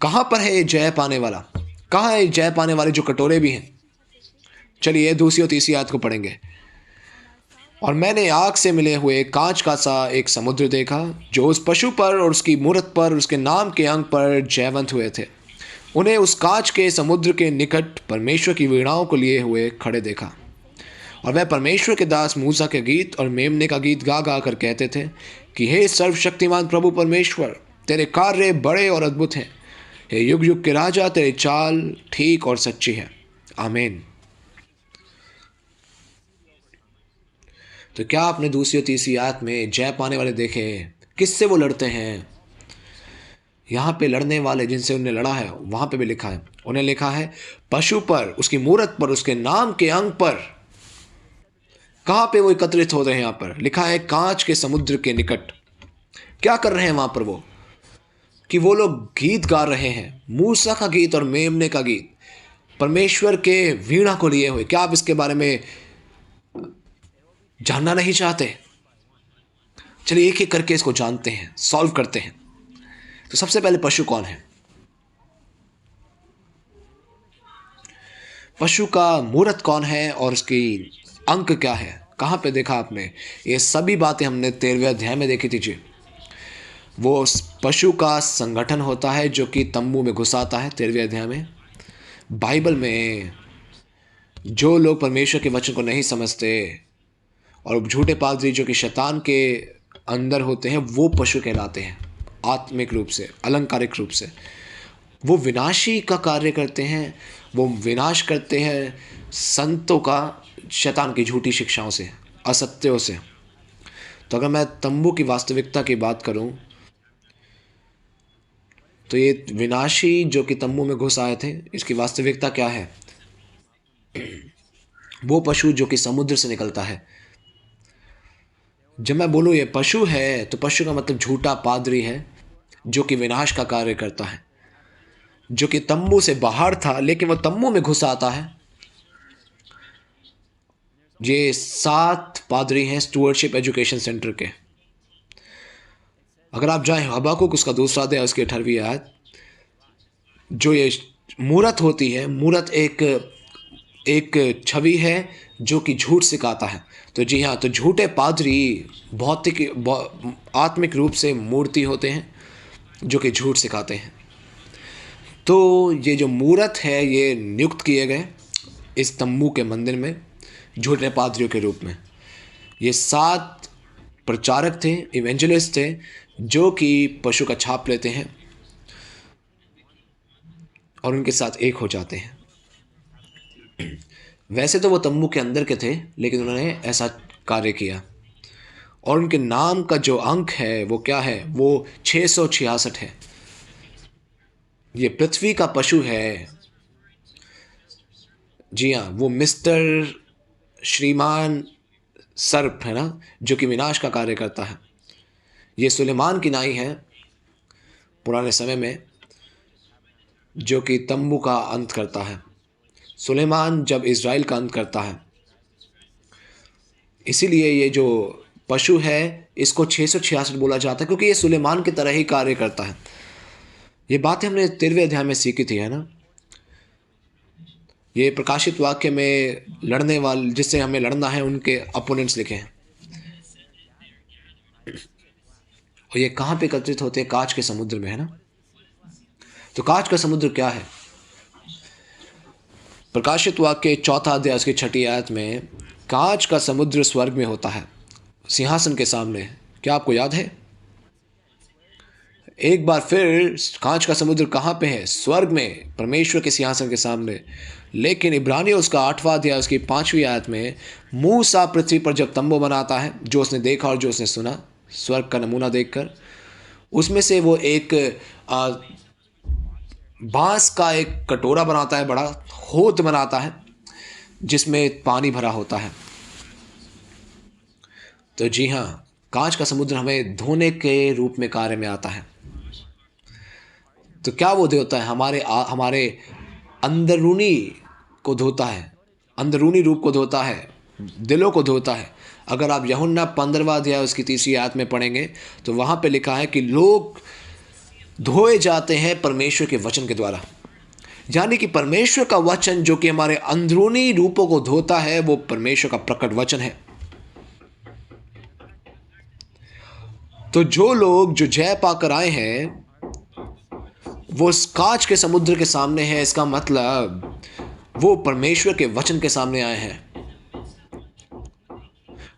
कहां पर है ये जय पाने वाला? कहां है जय पाने वाले जो कटोरे भी हैं? चलिए दूसरी और तीसरी आयत को पढ़ेंगे। और मैंने आग से मिले हुए कांच का सा एक समुद्र देखा, जो उस पशु पर और उसकी मूरत पर और उसके नाम के अंक पर जयवंत हुए थे। उन्हें उस कांच के समुद्र के निकट परमेश्वर की वीणाओं को लिए हुए खड़े देखा। और वह परमेश्वर के दास मूसा के गीत और मेमने का गीत गा गा कर कहते थे कि हे सर्वशक्तिमान प्रभु परमेश्वर, तेरे कार्य बड़े और अद्भुत हैं। हे युग युग के राजा, तेरी चाल ठीक और सच्ची है। आमीन। तो क्या आपने दूसरी और तीसरी आयत में जय पाने वाले देखे? किससे वो लड़ते हैं? यहाँ पे लड़ने वाले जिनसे उन्हें लड़ा है, वहाँ पे भी लिखा है, उन्हें लिखा है पशु पर, उसकी मूरत पर, उसके नाम के अंक पर। कहाँ पे वो एकत्रित हो रहे हैं? यहाँ पर लिखा है कांच के समुद्र के निकट। क्या कर रहे हैं वहाँ पर वो? कि वो लोग गीत गा रहे हैं, मूसा का गीत और मेमने का गीत, परमेश्वर के वीणा को लिए हुए। क्या आप इसके बारे में जानना नहीं चाहते? चलिए एक एक करके इसको जानते हैं, सॉल्व करते हैं। तो सबसे पहले पशु कौन है? पशु का मूरत कौन है और उसकी अंक क्या है? कहां पे देखा आपने? ये सभी बातें हमने 13वें अध्याय में देखी थी जी। वो उस पशु का संगठन होता है जो कि तंबू में घुस आता है 13वें अध्याय में। बाइबल में जो लोग परमेश्वर के वचन को नहीं समझते और झूठे पादरी जो कि शैतान के अंदर होते हैं, वो पशु कहलाते हैं। आत्मिक रूप से, अलंकारिक रूप से वो विनाशी का कार्य करते हैं। वो विनाश करते हैं संतों का, शैतान की झूठी शिक्षाओं से, असत्यों से। तो अगर मैं तंबू की वास्तविकता की बात करूं, तो ये विनाशी जो कि तंबू में घुस आए थे, इसकी वास्तविकता क्या है? वो पशु जो कि समुद्र से निकलता है। जब मैं बोलूँ ये पशु है, तो पशु का मतलब झूठा पादरी है जो कि विनाश का कार्य करता है, जो कि तंबू से बाहर था लेकिन वो तंबू में घुस आता है। ये 7 पादरी हैं स्टुअर्डशिप एजुकेशन सेंटर के। अगर आप जाएं हबाकुक उसका दूसरा अध्याय उसकी 18वीं आयत, जो ये मूरत होती है, मूरत एक छवि है जो कि झूठ सिखाता है। तो जी हाँ, तो झूठे पादरी आत्मिक रूप से मूर्ति होते हैं जो कि झूठ सिखाते हैं। तो ये जो मूरत है, ये नियुक्त किए गए इस तंबू के मंदिर में झूठे पादरियों के रूप में। ये 7 प्रचारक थे, इवेंजलिस्ट थे, जो कि पशु का छाप लेते हैं और उनके साथ एक हो जाते हैं। वैसे तो वो तंबू के अंदर के थे, लेकिन उन्होंने ऐसा कार्य किया। और उनके नाम का जो अंक है वो क्या है? वो 666 है। ये पृथ्वी का पशु है। जी हाँ, वो मिस्टर श्रीमान सर्प है ना, जो कि विनाश का कार्य करता है। ये सुलेमान की नाई है पुराने समय में, जो कि तंबू का अंत करता है। सुलेमान जब इज़राइल का अंत करता है, इसीलिए ये जो पशु है इसको 666 बोला जाता है, क्योंकि ये सुलेमान की तरह ही कार्य करता है। ये बातें हमने 13वें अध्याय में सीखी थी, है ना। ये प्रकाशित वाक्य में लड़ने वाले, जिससे हमें लड़ना है, उनके अपोनेंट्स लिखे हैं। और ये कहाँ पे एकत्रित होते हैं? कांच के समुद्र में, है ना। तो कांच का समुद्र क्या है? प्रकाशित वाक्य 4 अध्याय उसकी 6 आयत में कांच का समुद्र स्वर्ग में होता है, सिंहासन के सामने। क्या आपको याद है? एक बार फिर कांच का समुद्र कहाँ पे है? स्वर्ग में, परमेश्वर के सिंहासन के सामने। लेकिन इब्रानियों उसका 8वां अध्याय उसकी 5वीं आयत में मूसा पृथ्वी पर जब तंबू बनाता है, जो उसने देखा और जो उसने सुना स्वर्ग का नमूना देखकर, उसमें से वो एक बांस का एक कटोरा बनाता है, बड़ा होद बनाता है जिसमें पानी भरा होता है। तो जी हाँ, कांच का समुद्र हमें धोने के रूप में कार्य में आता है। तो क्या वो धोता है? हमारे अंदरूनी को धोता है, अंदरूनी रूप को धोता है, दिलों को धोता है। अगर आप यूहन्ना 15वां अध्याय उसकी 3री आयत में पढ़ेंगे तो वहाँ पे लिखा है कि लोग धोए जाते हैं परमेश्वर के वचन के द्वारा। यानी कि परमेश्वर का वचन जो कि हमारे अंदरूनी रूपों को धोता है, वो परमेश्वर का प्रकट वचन है। तो जो लोग जो जय पाकर आए हैं वो इस कांच के समुद्र के सामने है। इसका मतलब वो परमेश्वर के वचन के सामने आए हैं।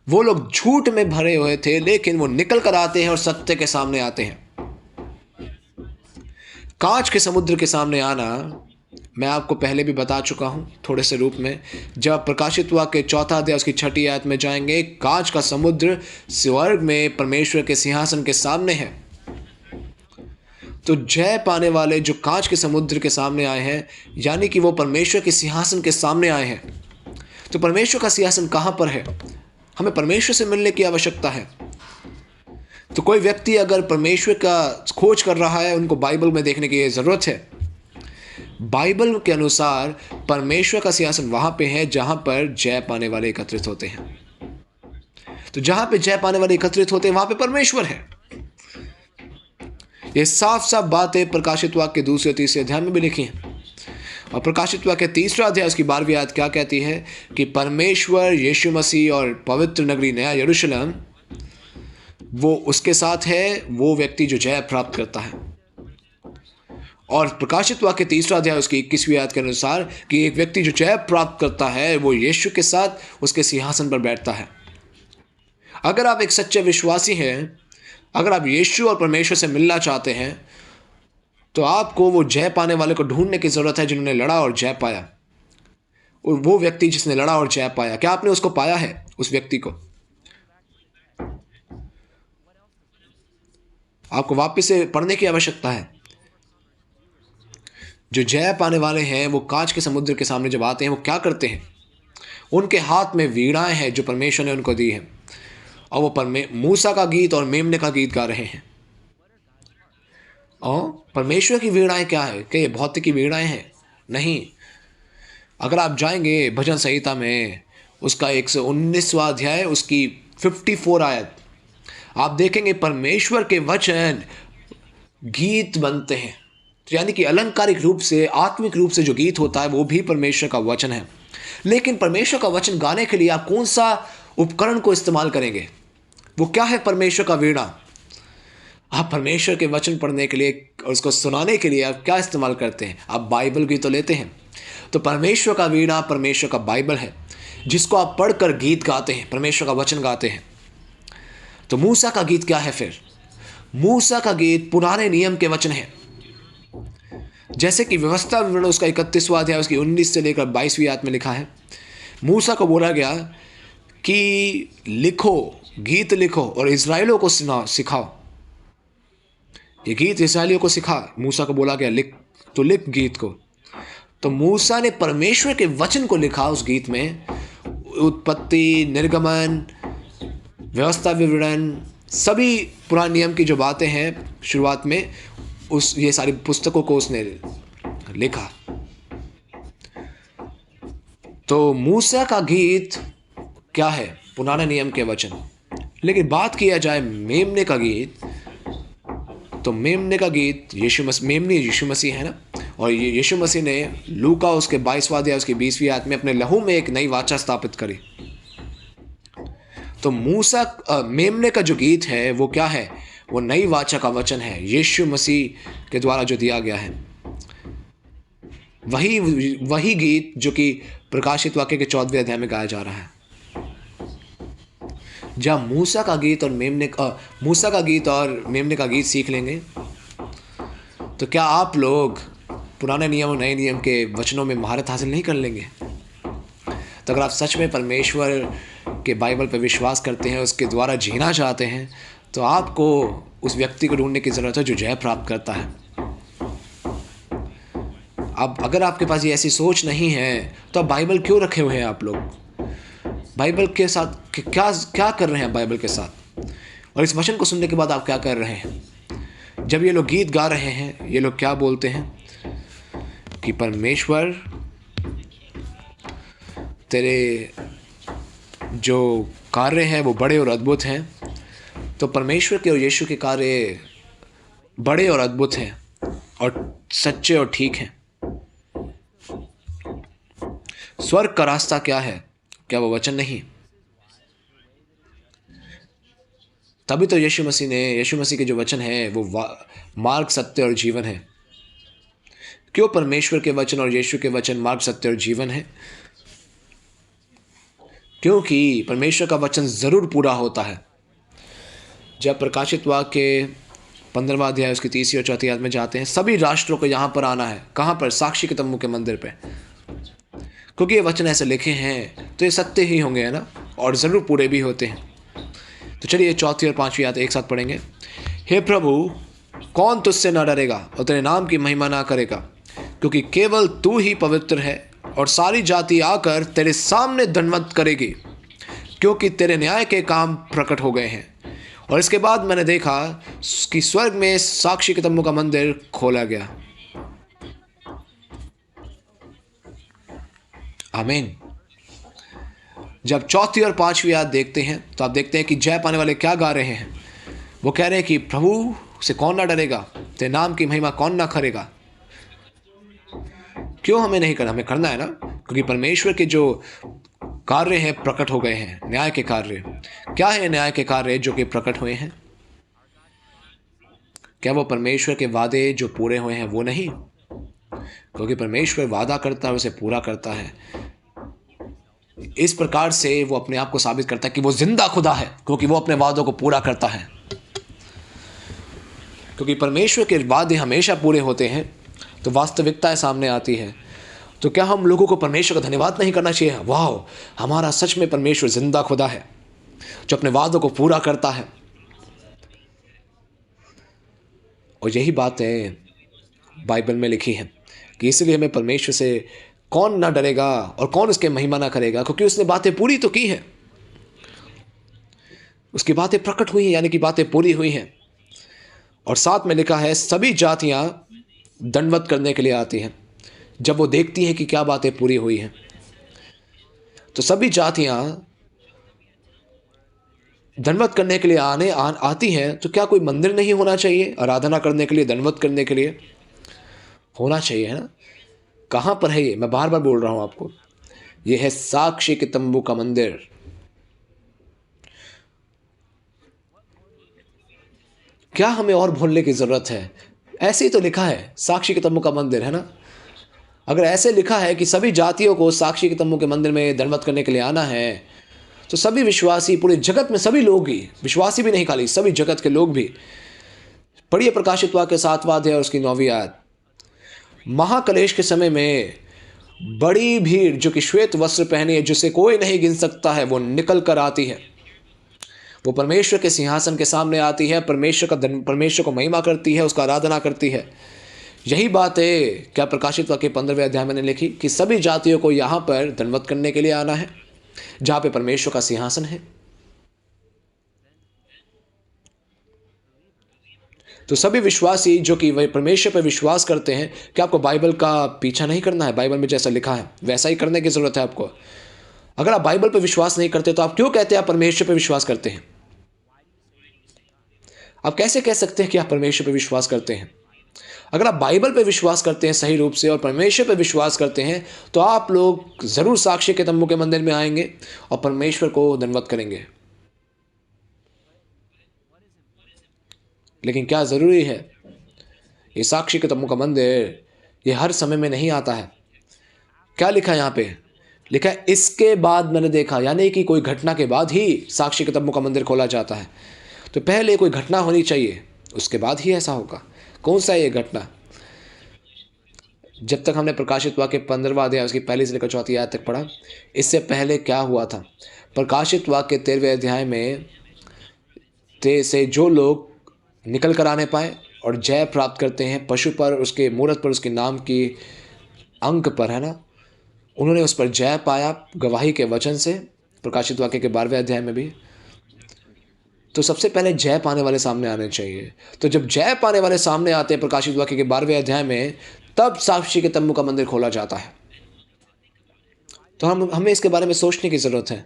वो लोग झूठ में भरे हुए थे, लेकिन वो निकल कर आते हैं और सत्य के सामने आते हैं। कांच के समुद्र के सामने आना मैं आपको पहले भी बता चुका हूं थोड़े से रूप में। जब प्रकाशित वाक्य 4वां अध्याय उसकी 6ठी आयत में जाएंगे, कांच का समुद्र स्वर्ग में परमेश्वर के सिंहासन के सामने है। तो जय पाने वाले जो कांच के समुद्र के सामने आए हैं, यानी कि वो परमेश्वर के सिंहासन के सामने आए हैं। तो परमेश्वर का सिंहासन कहां पर है? हमें परमेश्वर से मिलने की आवश्यकता है। तो कोई व्यक्ति अगर परमेश्वर का खोज कर रहा है, उनको बाइबल में देखने की ज़रूरत है। बाइबल के अनुसार परमेश्वर का सिंहासन वहां पे है जहां पर जय पाने वाले एकत्रित होते हैं। तो जहां पे जय पाने वाले एकत्रित होते हैं वहां पे परमेश्वर है। ये साफ साफ बात है प्रकाशित वाक्य के 2 और 3 अध्याय में भी लिखी है। और प्रकाशित वाक्य 3रा अध्याय उसकी 12वीं आयत क्या कहती है कि परमेश्वर, यीशु मसीह और पवित्र नगरी नया यरूशलेम वो उसके साथ है, वो व्यक्ति जो जय प्राप्त करता है। और प्रकाशित वाक्य 3रा अध्याय उसकी 21वीं आयत के अनुसार कि एक व्यक्ति जो जय प्राप्त करता है वो यीशु के साथ उसके सिंहासन पर बैठता है। अगर आप एक सच्चे विश्वासी हैं, अगर आप यीशु और परमेश्वर से मिलना चाहते हैं, तो आपको वो जय पाने वाले को ढूंढने की जरूरत है जिन्होंने लड़ा और जय पाया। वो व्यक्ति जिसने लड़ा और जय पाया, क्या आपने उसको पाया है? उस व्यक्ति को आपको वापस से पढ़ने की आवश्यकता है। जो जय पाने वाले हैं वो कांच के समुद्र के सामने जब आते हैं, वो क्या करते हैं? उनके हाथ में वीणाएं हैं जो परमेश्वर ने उनको दी है, और वो मूसा का गीत और मेमने का गीत गा रहे हैं। और परमेश्वर की वीणाएं क्या है? क्या ये भौतिक वीणाएं हैं? नहीं। अगर आप जाएंगे भजन संहिता में उसका 119वां अध्याय उसकी 54 आयत, आप देखेंगे परमेश्वर के वचन गीत बनते हैं। तो यानी कि अलंकारिक रूप से, आत्मिक रूप से जो गीत होता है वो भी परमेश्वर का वचन है। लेकिन परमेश्वर का वचन गाने के लिए आप कौन सा उपकरण को इस्तेमाल करेंगे? वो क्या है परमेश्वर का वीणा? आप परमेश्वर के वचन पढ़ने के लिए और उसको सुनाने के लिए आप क्या इस्तेमाल करते हैं? आप बाइबल भी तो लेते हैं। तो परमेश्वर का वीणा परमेश्वर का बाइबल है, जिसको आप पढ़कर गीत गाते हैं, परमेश्वर का वचन गाते हैं। तो मूसा का गीत क्या है फिर? मूसा का गीत पुराने नियम के वचन है। जैसे कि व्यवस्था विवरण उसका 31वां अध्याय उसकी 19 से लेकर 22वीं आयत में लिखा है, मूसा को बोला गया कि लिखो, गीत लिखो और इजराइलियों को सिखाओ। ये गीत इजराइलियों को सिखा। मूसा को बोला गया लिख, तो लिख गीत को। तो मूसा ने परमेश्वर के वचन को लिखा उस गीत में। उत्पत्ति, निर्गमन, व्यवस्था विवरण, सभी पुराने नियम की जो बातें हैं शुरुआत में, ये सारी पुस्तकों को उसने लिखा। तो मूसा का गीत क्या है? पुराने नियम के वचन। लेकिन बात किया जाए मेमने का गीत, तो मेमने का गीत मेमने यीशु मसीह है ना। और ये यीशु मसीह ने लूका उसके 22वां अध्याय उसकी 20वीं आयत में अपने लहू में एक नई वाचा स्थापित करी। तो मेमने का जो गीत है वो क्या है? वो नई वाचा का वचन है, यीशु मसीह के द्वारा जो दिया गया है। वही गीत जो कि प्रकाशित वाक्य के 14वें अध्याय में गाया जा रहा है। जब मूसा का गीत और मेमने का गीत सीख लेंगे तो क्या आप लोग पुराने नियम और नए नियम के वचनों में महारत हासिल नहीं कर लेंगे? तो अगर आप सच में परमेश्वर के बाइबल पर विश्वास करते हैं, उसके द्वारा जीना चाहते हैं, तो आपको उस व्यक्ति को ढूंढने की ज़रूरत है जो जय प्राप्त करता है। अब अगर आपके पास ये ऐसी सोच नहीं है तो आप बाइबल क्यों रखे हुए हैं? आप लोग बाइबल के साथ क्या क्या कर रहे हैं बाइबल के साथ? और इस वचन को सुनने के बाद आप क्या कर रहे हैं? जब ये लोग गीत गा रहे हैं, ये लोग क्या बोलते हैं कि परमेश्वर तेरे जो कार्य हैं वो बड़े और अद्भुत हैं। तो परमेश्वर के और यीशु के कार्य बड़े और अद्भुत हैं और सच्चे और ठीक हैं। स्वर्ग का रास्ता क्या है? क्या वो वचन नहीं? तभी तो यीशु मसीह के जो वचन है वो मार्ग, सत्य और जीवन है। क्यों परमेश्वर के वचन और यीशु के वचन मार्ग, सत्य और जीवन है? क्योंकि परमेश्वर का वचन ज़रूर पूरा होता है। जब प्रकाशित वाक्य के 15वां अध्याय उसकी 3री और 4थी आयत में जाते हैं, सभी राष्ट्रों को यहाँ पर आना है। कहाँ पर? साक्षी के तम्बू के मंदिर पे। क्योंकि ये वचन ऐसे लिखे हैं तो ये सत्य ही होंगे, है ना, और ज़रूर पूरे भी होते हैं। तो चलिए 4थी और 5वीं आयत एक साथ पढ़ेंगे। हे प्रभु, कौन तुझसे न डरेगा और तेरे नाम की महिमा ना करेगा, क्योंकि केवल तू ही पवित्र है और सारी जाति आकर तेरे सामने दंडवत करेगी, क्योंकि तेरे न्याय के काम प्रकट हो गए हैं। और इसके बाद मैंने देखा कि स्वर्ग में साक्षी के तम्बू का मंदिर खोला गया। आमीन। जब 4थी और 5वीं आयत देखते हैं तो आप देखते हैं कि जय पाने वाले क्या गा रहे हैं। वो कह रहे हैं कि प्रभु से कौन ना डरेगा, तेरे नाम की महिमा कौन ना करेगा। क्यों हमें नहीं करना? हमें करना है ना, क्योंकि परमेश्वर के जो कार्य हैं प्रकट हो गए हैं। न्याय के कार्य क्या है? न्याय के कार्य जो कि प्रकट हुए हैं, क्या वो परमेश्वर के वादे जो पूरे हुए हैं वो नहीं? क्योंकि परमेश्वर वादा करता है, उसे पूरा करता है। इस प्रकार से वो अपने आप को साबित करता है कि वो जिंदा खुदा है, क्योंकि वो अपने वादों को पूरा करता है। क्योंकि परमेश्वर के वादे हमेशा पूरे होते हैं, तो वास्तविकताएं सामने आती है। तो क्या हम लोगों को परमेश्वर का धन्यवाद नहीं करना चाहिए? वाह, हमारा सच में परमेश्वर जिंदा खुदा है जो अपने वादों को पूरा करता है। और यही बातें बाइबल में लिखी हैं कि इसलिए हमें परमेश्वर से कौन ना डरेगा और कौन उसके महिमा ना करेगा, क्योंकि उसने बातें पूरी तो की हैं। उसकी बातें प्रकट हुई हैं, यानी कि बातें पूरी हुई हैं। और साथ में लिखा है सभी जातियां दंडवत करने के लिए आती हैं जब वो देखती हैं कि क्या बातें पूरी हुई हैं। तो सभी जातियां दंडवत करने के लिए आती हैं। तो क्या कोई मंदिर नहीं होना चाहिए आराधना करने के लिए, दंडवत करने के लिए? होना चाहिए, है ना। कहाँ पर है ये? मैं बार बार बोल रहा हूँ आपको, ये है साक्षी के तंबू का मंदिर। क्या हमें और भूलने की जरूरत है? ऐसे ही तो लिखा है, साक्षी के तंबू का मंदिर, है ना। अगर ऐसे लिखा है कि सभी जातियों को साक्षी के तंबू के मंदिर में दंडवत करने के लिए आना है, तो सभी विश्वासी, पूरे जगत में सभी लोग ही, विश्वासी भी नहीं खाली, सभी जगत के लोग भी। पढ़िए प्रकाशित वाक्य 7वां अध्याय और उसकी 9वीं आयत। महाक्लेश के समय में बड़ी भीड़ जो कि श्वेत वस्त्र पहने है, जिसे कोई नहीं गिन सकता है, वो निकल कर आती है। वो परमेश्वर के सिंहासन के सामने आती है, परमेश्वर को महिमा करती है, उसका आराधना करती है। यही बात है क्या प्रकाशित वाक्य 15वें अध्याय में लिखी कि सभी जातियों को यहाँ पर दंडवत करने के लिए आना है, जहाँ पे परमेश्वर का सिंहासन है। तो सभी विश्वासी जो कि वही परमेश्वर पर विश्वास करते हैं, कि आपको बाइबल का पीछा नहीं करना है, बाइबल में जैसा लिखा है वैसा ही करने की ज़रूरत है आपको। अगर आप बाइबल पर विश्वास नहीं करते तो आप क्यों कहते हैं आप परमेश्वर पर विश्वास करते हैं? आप कैसे कह सकते हैं कि आप परमेश्वर पर विश्वास करते हैं? अगर आप बाइबल पर विश्वास करते हैं सही रूप से और परमेश्वर पर विश्वास करते हैं, तो आप लोग ज़रूर साक्षी के तंबू के मंदिर में आएंगे और परमेश्वर को दंडवत करेंगे। लेकिन क्या ज़रूरी है? ये साक्षी के तंबू का मंदिर ये हर समय में नहीं आता है। क्या लिखा है यहाँ पे? लिखा है इसके बाद मैंने देखा, यानी कि कोई घटना के बाद ही साक्षी के तंबू का मंदिर खोला जाता है। तो पहले कोई घटना होनी चाहिए, उसके बाद ही ऐसा होगा। कौन सा ये घटना? जब तक हमने प्रकाशित वाक्य 15वां अध्याय उसकी पहली से लेकर 4 आयत तक पढ़ा, इससे पहले क्या हुआ था? प्रकाशित वाक्य 13वें अध्याय में से जो लोग निकल कर आने पाए और जय प्राप्त करते हैं पशु पर, उसके मूरत पर, उसके नाम की अंक पर, है ना, उन्होंने उस पर जय पाया गवाही के वचन से। प्रकाशित वाक्य के 12वें अध्याय में भी। तो सबसे पहले जय पाने वाले सामने आने चाहिए। तो जब जय पाने वाले सामने आते हैं प्रकाशित वाक्य के 12वें अध्याय में, तब साक्षी के तम्बू का मंदिर खोला जाता है। तो हमें इसके बारे में सोचने की ज़रूरत है।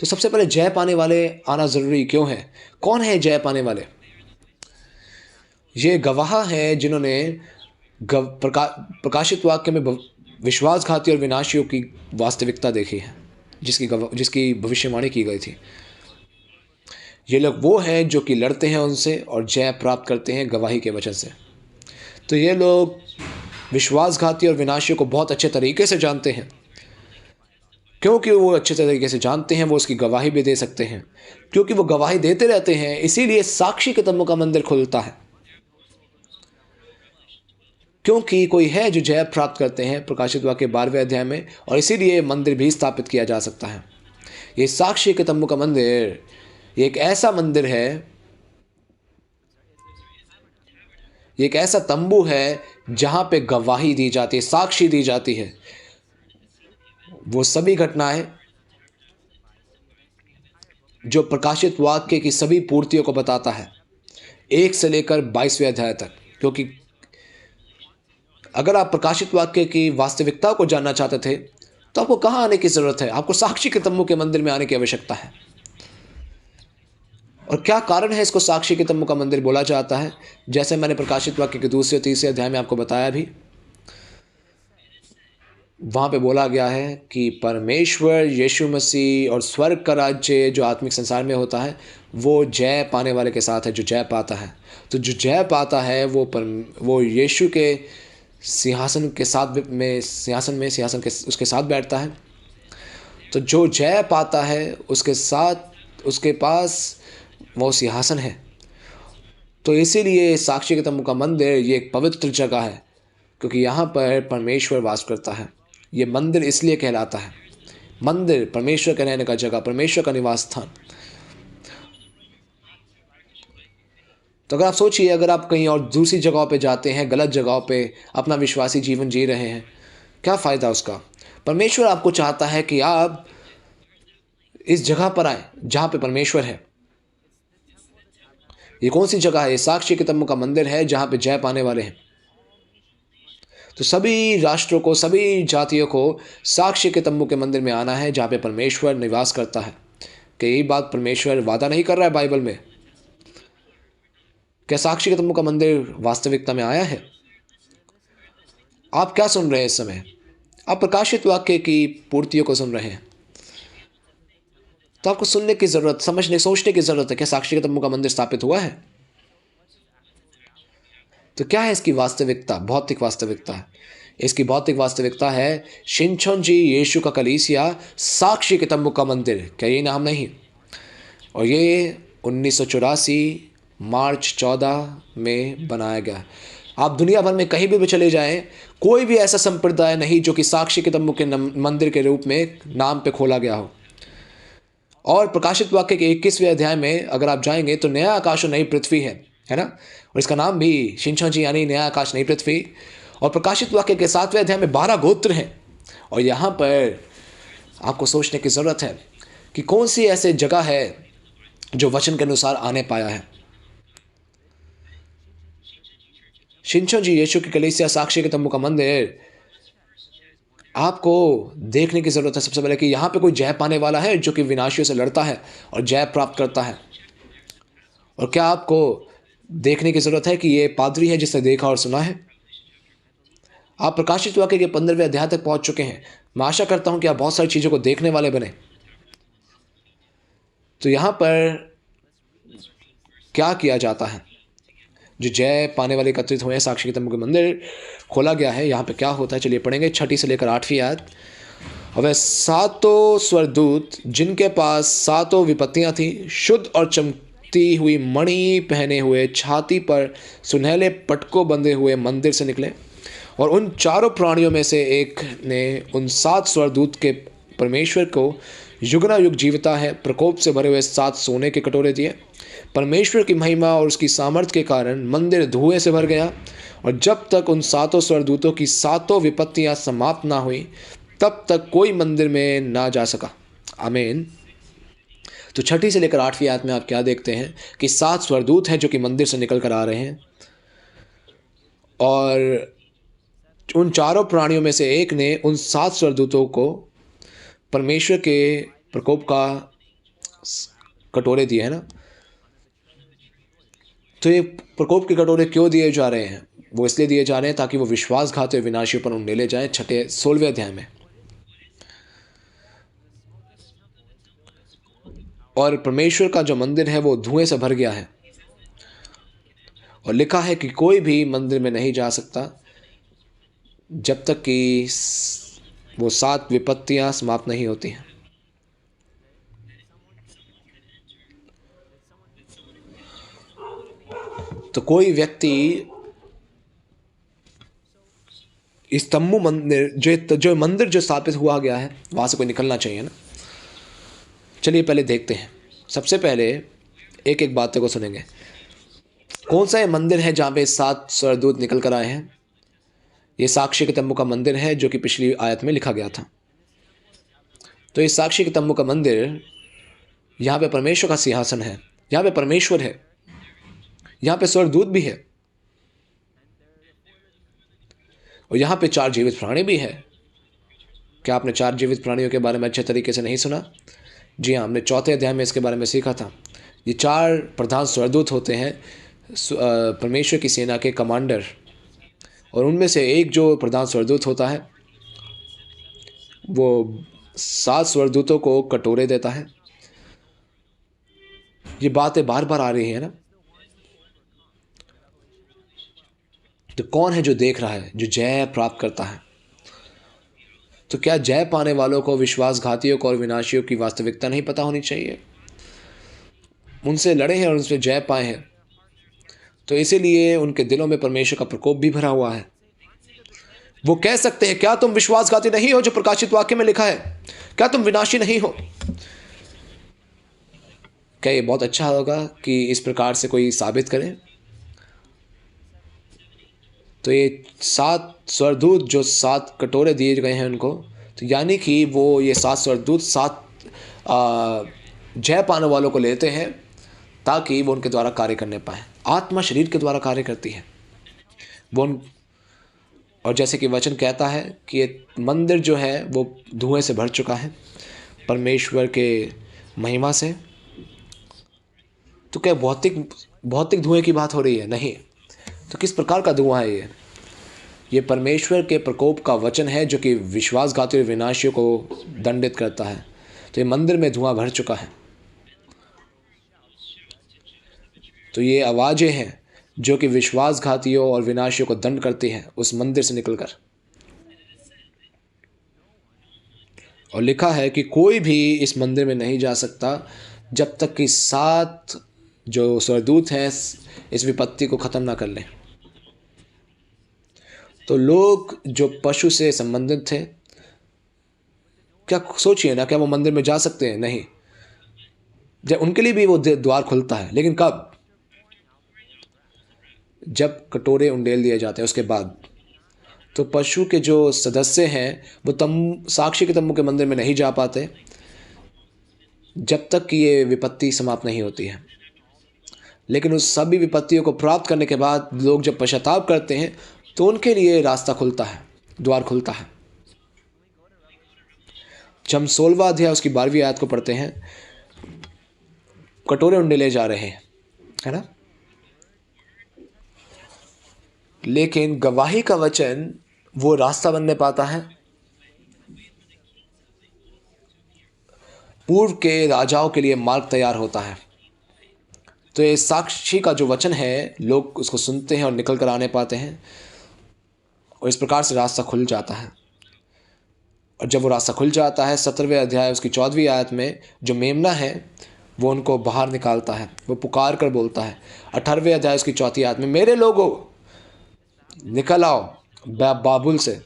तो सबसे पहले जय पाने वाले आना ज़रूरी क्यों है? कौन है जय पाने वाले? ये गवाह हैं जिन्होंने प्रकाशित वाक्य में विश्वासघाती और विनाशियों की वास्तविकता देखी है, जिसकी भविष्यवाणी की गई थी। ये लोग वो हैं जो कि लड़ते हैं उनसे और जय प्राप्त करते हैं गवाही के वचन से। तो ये लोग विश्वासघाती और विनाशियों को बहुत अच्छे तरीके से जानते हैं। क्योंकि वो अच्छे तरीके से जानते हैं, वो उसकी गवाही भी दे सकते हैं। क्योंकि वो गवाही देते रहते हैं, इसीलिए साक्षी के तम्बू का मंदिर खुलता है। क्योंकि कोई है जो जय प्राप्त करते हैं प्रकाशित वाक्य 12वें अध्याय में, और इसीलिए मंदिर भी स्थापित किया जा सकता है। ये साक्षी के तम्बू का मंदिर ये एक ऐसा मंदिर है, ये एक ऐसा तंबू है जहां पे गवाही दी जाती है, साक्षी दी जाती है। वो सभी घटनाएं जो प्रकाशित वाक्य की सभी पूर्तियों को बताता है, 1 से लेकर 22वें अध्याय तक। क्योंकि अगर आप प्रकाशित वाक्य की वास्तविकता को जानना चाहते थे तो आपको कहाँ आने की ज़रूरत है? आपको साक्षी के तम्बू के मंदिर में आने की आवश्यकता है। और क्या कारण है इसको साक्षी के तम्बू का मंदिर बोला जाता है? जैसे मैंने प्रकाशित वाक्य के 2 और 3 अध्याय में आपको बताया भी, वहाँ पे बोला गया है कि परमेश्वर, यीशु मसीह और स्वर्ग का राज्य जो आत्मिक संसार में होता है, वो जय पाने वाले के साथ है, जो जय पाता है। तो जो जय पाता है वो यीशु के सिंहासन के उसके साथ बैठता है। तो जो जय पाता है उसके पास वो सिंहासन है। तो इसीलिए साक्षी के तम्बू का मंदिर ये एक पवित्र जगह है, क्योंकि यहाँ पर परमेश्वर वास करता है। ये मंदिर इसलिए कहलाता है, मंदिर परमेश्वर के रहने का जगह, परमेश्वर का निवास स्थान। तो अगर आप सोचिए, अगर आप कहीं और दूसरी जगहों पे जाते हैं, गलत जगहों पे अपना विश्वासी जीवन जी रहे हैं, क्या फ़ायदा उसका? परमेश्वर आपको चाहता है कि आप इस जगह पर आए जहाँ पे परमेश्वर है। ये कौन सी जगह है? ये साक्षी के तम्बू का मंदिर है जहाँ पे जय पाने वाले हैं। तो सभी राष्ट्रों को, सभी जातियों को साक्षी के तम्बू के मंदिर में आना है जहाँ पे परमेश्वर निवास करता है। कि यही बात परमेश्वर वादा नहीं कर रहा है बाइबल में? क्या साक्षी के तम्बू का मंदिर वास्तविकता में आया है? आप क्या सुन रहे हैं इस समय? आप प्रकाशित वाक्य की पूर्तियों को सुन रहे हैं। तो आपको सुनने की ज़रूरत, समझने, सोचने की ज़रूरत है। क्या साक्षी के तम्बू का मंदिर स्थापित हुआ है? तो क्या है इसकी वास्तविकता? भौतिक वास्तविकता है। इसकी भौतिक वास्तविकता है शिनचोंजी यीशु का कलीसिया, साक्षी के तम्बू का मंदिर। क्या ये नाम नहीं? और ये 1984 मार्च 14 में बनाया गया। आप दुनिया भर में कहीं भी चले जाएं, कोई भी ऐसा संप्रदाय नहीं जो कि साक्षी के तम्बू के मंदिर के रूप में नाम पे खोला गया हो। और प्रकाशित वाक्य के 21वें अध्याय में अगर आप जाएंगे तो नया आकाश और नई पृथ्वी है ना, और इसका नाम भी शिनचोंजी यानी नया आकाश नई पृथ्वी। और प्रकाशित वाक्य के 7वें अध्याय में 12 गोत्र हैं। और यहाँ पर आपको सोचने की ज़रूरत है कि कौन सी ऐसी जगह है जो वचन के अनुसार आने पाया है। शिनचोंजी यीशु की कलीसिया, साक्षी के तम्बू का मंदिर, आपको देखने की ज़रूरत है सबसे पहले कि यहाँ पे कोई जय पाने वाला है जो कि विनाशियों से लड़ता है और जय प्राप्त करता है। और क्या आपको देखने की ज़रूरत है कि ये पादरी है जिसने देखा और सुना है? आप प्रकाशित वाक्य के 15वें अध्याय तक पहुँच चुके हैं। मैं आशा करता हूँ कि आप बहुत सारी चीज़ों को देखने वाले बने। तो यहाँ पर क्या किया जाता है? जो जय पाने वाले एकत्रित हुए हैं, साक्षी के तम्बू के मंदिर खोला गया है। यहाँ पे क्या होता है चलिए पढ़ेंगे 6 से लेकर 8वीं आयत। और वह 7 स्वर्गदूत जिनके पास 7 विपत्तियाँ थीं, शुद्ध और चमकती हुई मणि पहने हुए, छाती पर सुनहले पटकों बंधे हुए मंदिर से निकले और उन चारों प्राणियों में से एक ने उन 7 स्वर्गदूत के परमेश्वर को युगनायुग जीवता है प्रकोप से भरे हुए 7 सोने के कटोरे दिए। परमेश्वर की महिमा और उसकी सामर्थ्य के कारण मंदिर धुएं से भर गया, और जब तक उन 7 स्वर्गदूतों की 7 विपत्तियां समाप्त ना हुई तब तक कोई मंदिर में ना जा सका। आमीन। तो 6 से लेकर 8वीं आयत में आप क्या देखते हैं कि 7 स्वर्गदूत हैं जो कि मंदिर से निकल कर आ रहे हैं, और उन चारों प्राणियों में से एक ने उन 7 स्वर्गदूतों को परमेश्वर के प्रकोप का कटोरे दिए, है ना। तो ये प्रकोप के कटोरे क्यों दिए जा रहे हैं? वो इसलिए दिए जा रहे हैं ताकि वो विश्वासघात और विनाशियों पर उंडेले जाएं। 16वें अध्याय में, और परमेश्वर का जो मंदिर है वो धुएं से भर गया है, और लिखा है कि कोई भी मंदिर में नहीं जा सकता जब तक कि वो 7 विपत्तियां समाप्त नहीं होती हैं। तो कोई व्यक्ति इस तम्बू मंदिर जो मंदिर जो स्थापित हुआ गया है वहां से कोई निकलना चाहिए ना। चलिए पहले देखते हैं। सबसे पहले एक एक बातों को सुनेंगे। कौन सा ये मंदिर है जहाँ पे 7 स्वर्गदूत निकल कर आए हैं? ये साक्षी के तम्बू का मंदिर है जो कि पिछली आयत में लिखा गया था। तो ये साक्षी के तम्बू का मंदिर, यहाँ पे परमेश्वर का सिंहासन है, यहाँ पे परमेश्वर है, यहाँ पे स्वर्गदूत भी है, और यहाँ पे 4 जीवित प्राणी भी है। क्या आपने 4 जीवित प्राणियों के बारे में अच्छे तरीके से नहीं सुना? जी हाँ, हमने 4थे अध्याय में इसके बारे में सीखा था। ये 4 प्रधान स्वर्गदूत होते हैं, परमेश्वर की सेना के कमांडर, और उनमें से एक जो प्रधान स्वर्गदूत होता है वो 7 स्वर्गदूतों को कटोरे देता है। ये बातें बार बार आ रही है ना। तो कौन है जो देख रहा है, जो जय प्राप्त करता है? तो क्या जय पाने वालों को विश्वासघातियों को और विनाशियों की वास्तविकता नहीं पता होनी चाहिए? उनसे लड़े हैं और उनसे जय पाए हैं, तो इसीलिए उनके दिलों में परमेश्वर का प्रकोप भी भरा हुआ है। वो कह सकते हैं, क्या तुम विश्वासघाती नहीं हो जो प्रकाशित वाक्य में लिखा है? क्या तुम विनाशी नहीं हो? क्या ये बहुत अच्छा होगा कि इस प्रकार से कोई साबित करे? तो ये 7 स्वर्गदूत जो 7 कटोरे दिए गए हैं उनको, तो यानी कि वो ये 7 स्वर्गदूत 7 जय पाने वालों को लेते हैं ताकि वो उनके द्वारा कार्य करने पाए। आत्मा शरीर के द्वारा कार्य करती है वो और जैसे कि वचन कहता है कि ये मंदिर जो है वो धुएं से भर चुका है परमेश्वर के महिमा से। तो क्या भौतिक धुएं की बात हो रही है? नहीं। तो किस प्रकार का धुआं है ये परमेश्वर के प्रकोप का वचन है जो कि विश्वासघाती और विनाशियों को दंडित करता है। तो ये मंदिर में धुआं भर चुका है। तो ये आवाज़ें हैं जो कि विश्वासघातियों और विनाशियों को दंड करती हैं उस मंदिर से निकलकर। और लिखा है कि कोई भी इस मंदिर में नहीं जा सकता जब तक कि 7 जो स्वर्गदूत हैं इस विपत्ति को ख़त्म ना कर लें। तो लोग जो पशु से संबंधित थे, क्या सोचिए ना, क्या वो मंदिर में जा सकते हैं? नहीं। जब उनके लिए भी वो द्वार खुलता है, लेकिन कब? जब कटोरे उंडेल दिए जाते हैं उसके बाद। तो पशु के जो सदस्य हैं वो साक्षी के तम्बू के मंदिर में नहीं जा पाते जब तक कि ये विपत्ति समाप्त नहीं होती है। लेकिन उस सभी विपत्तियों को प्राप्त करने के बाद लोग जब पश्चाताप करते हैं तो उनके लिए रास्ता खुलता है, द्वार खुलता है। जब हम 16वां अध्याय उसकी 12वीं आयत को पढ़ते हैं, कटोरे उंडेले जा रहे हैं, है ना। लेकिन गवाही का वचन वो रास्ता बनने पाता है। पूर्व के राजाओं के लिए मार्ग तैयार होता है। तो ये साक्षी का जो वचन है लोग उसको सुनते हैं और निकल कर आने पाते हैं, और इस प्रकार से रास्ता खुल जाता है। और जब वो रास्ता खुल जाता है 17वें अध्याय उसकी 14वीं आयत में जो मेमना है वो उनको बाहर निकालता है। वो पुकार कर बोलता है 18वें अध्याय उसकी 4वीं आयत में, मेरे लोगों निकल आओ, बाबुल से।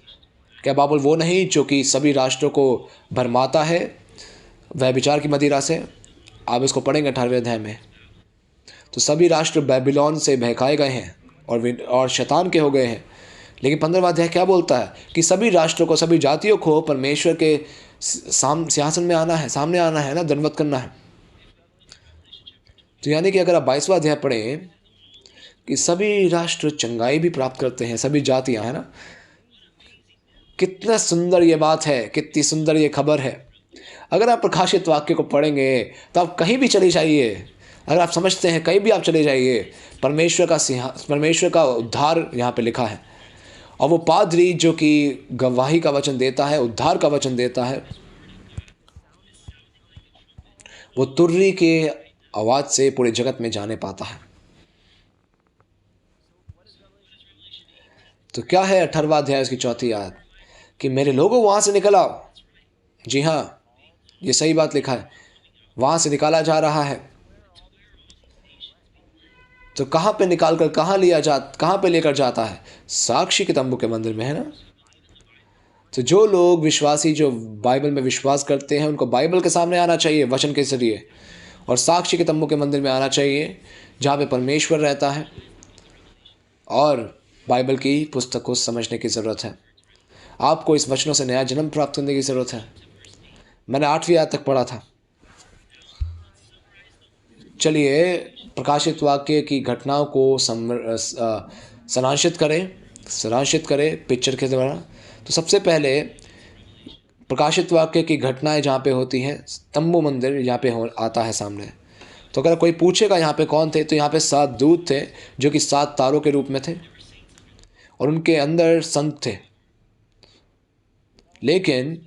क्या बाबुल वो नहीं जो कि सभी राष्ट्रों को भरमाता है वह विचार की मदिरा से? आप इसको पढ़ेंगे 18वें अध्याय में। तो सभी राष्ट्र बेबीलोन से बहकाए गए हैं और शैतान के हो गए हैं। लेकिन 15वां अध्याय क्या बोलता है कि सभी राष्ट्रों को, सभी जातियों को परमेश्वर के सिंहासन में आना है, सामने आना है ना, दंडवत करना है। तो यानी कि अगर आप 22वां अध्याय पढ़ें कि सभी राष्ट्र चंगाई भी प्राप्त करते हैं, सभी जातियां, है ना। कितना सुंदर ये बात है, कितनी सुंदर ये खबर है। अगर आप प्रकाशित वाक्य को पढ़ेंगे तो आप कहीं भी चले जाइए, अगर आप समझते हैं कहीं भी आप चले जाइए, परमेश्वर का उद्धार यहाँ पे लिखा है। और वो पादरी जो कि गवाही का वचन देता है, उद्धार का वचन देता है, वो तुर्री के आवाज़ से पूरे जगत में जाने पाता है। तो क्या है 18वां अध्याय उसकी 4थी आयत कि मेरे लोगों वहाँ से निकल आओ। जी हाँ, ये सही बात लिखा है, वहाँ से निकाला जा रहा है। तो कहाँ पे निकाल कर कहाँ पे लेकर जाता है? साक्षी के तंबू के मंदिर में, है ना। तो जो लोग विश्वासी, जो बाइबल में विश्वास करते हैं, उनको बाइबल के सामने आना चाहिए वचन के जरिए, और साक्षी के तंबू के मंदिर में आना चाहिए जहाँ पे परमेश्वर रहता है, और बाइबल की पुस्तक को समझने की ज़रूरत है। आपको इस वचनों से नया जन्म प्राप्त करने की ज़रूरत है। मैंने 8वीं आयत तक पढ़ा था। चलिए प्रकाशित वाक्य की घटनाओं को सारांशित करें पिक्चर के द्वारा। तो सबसे पहले प्रकाशित वाक्य की घटनाएं जहाँ पे होती हैं, तंबू मंदिर यहाँ पे आता है सामने। तो अगर कोई पूछेगा यहाँ पे कौन थे, तो यहाँ पे 7 दूत थे जो कि 7 तारों के रूप में थे, और उनके अंदर संत थे। लेकिन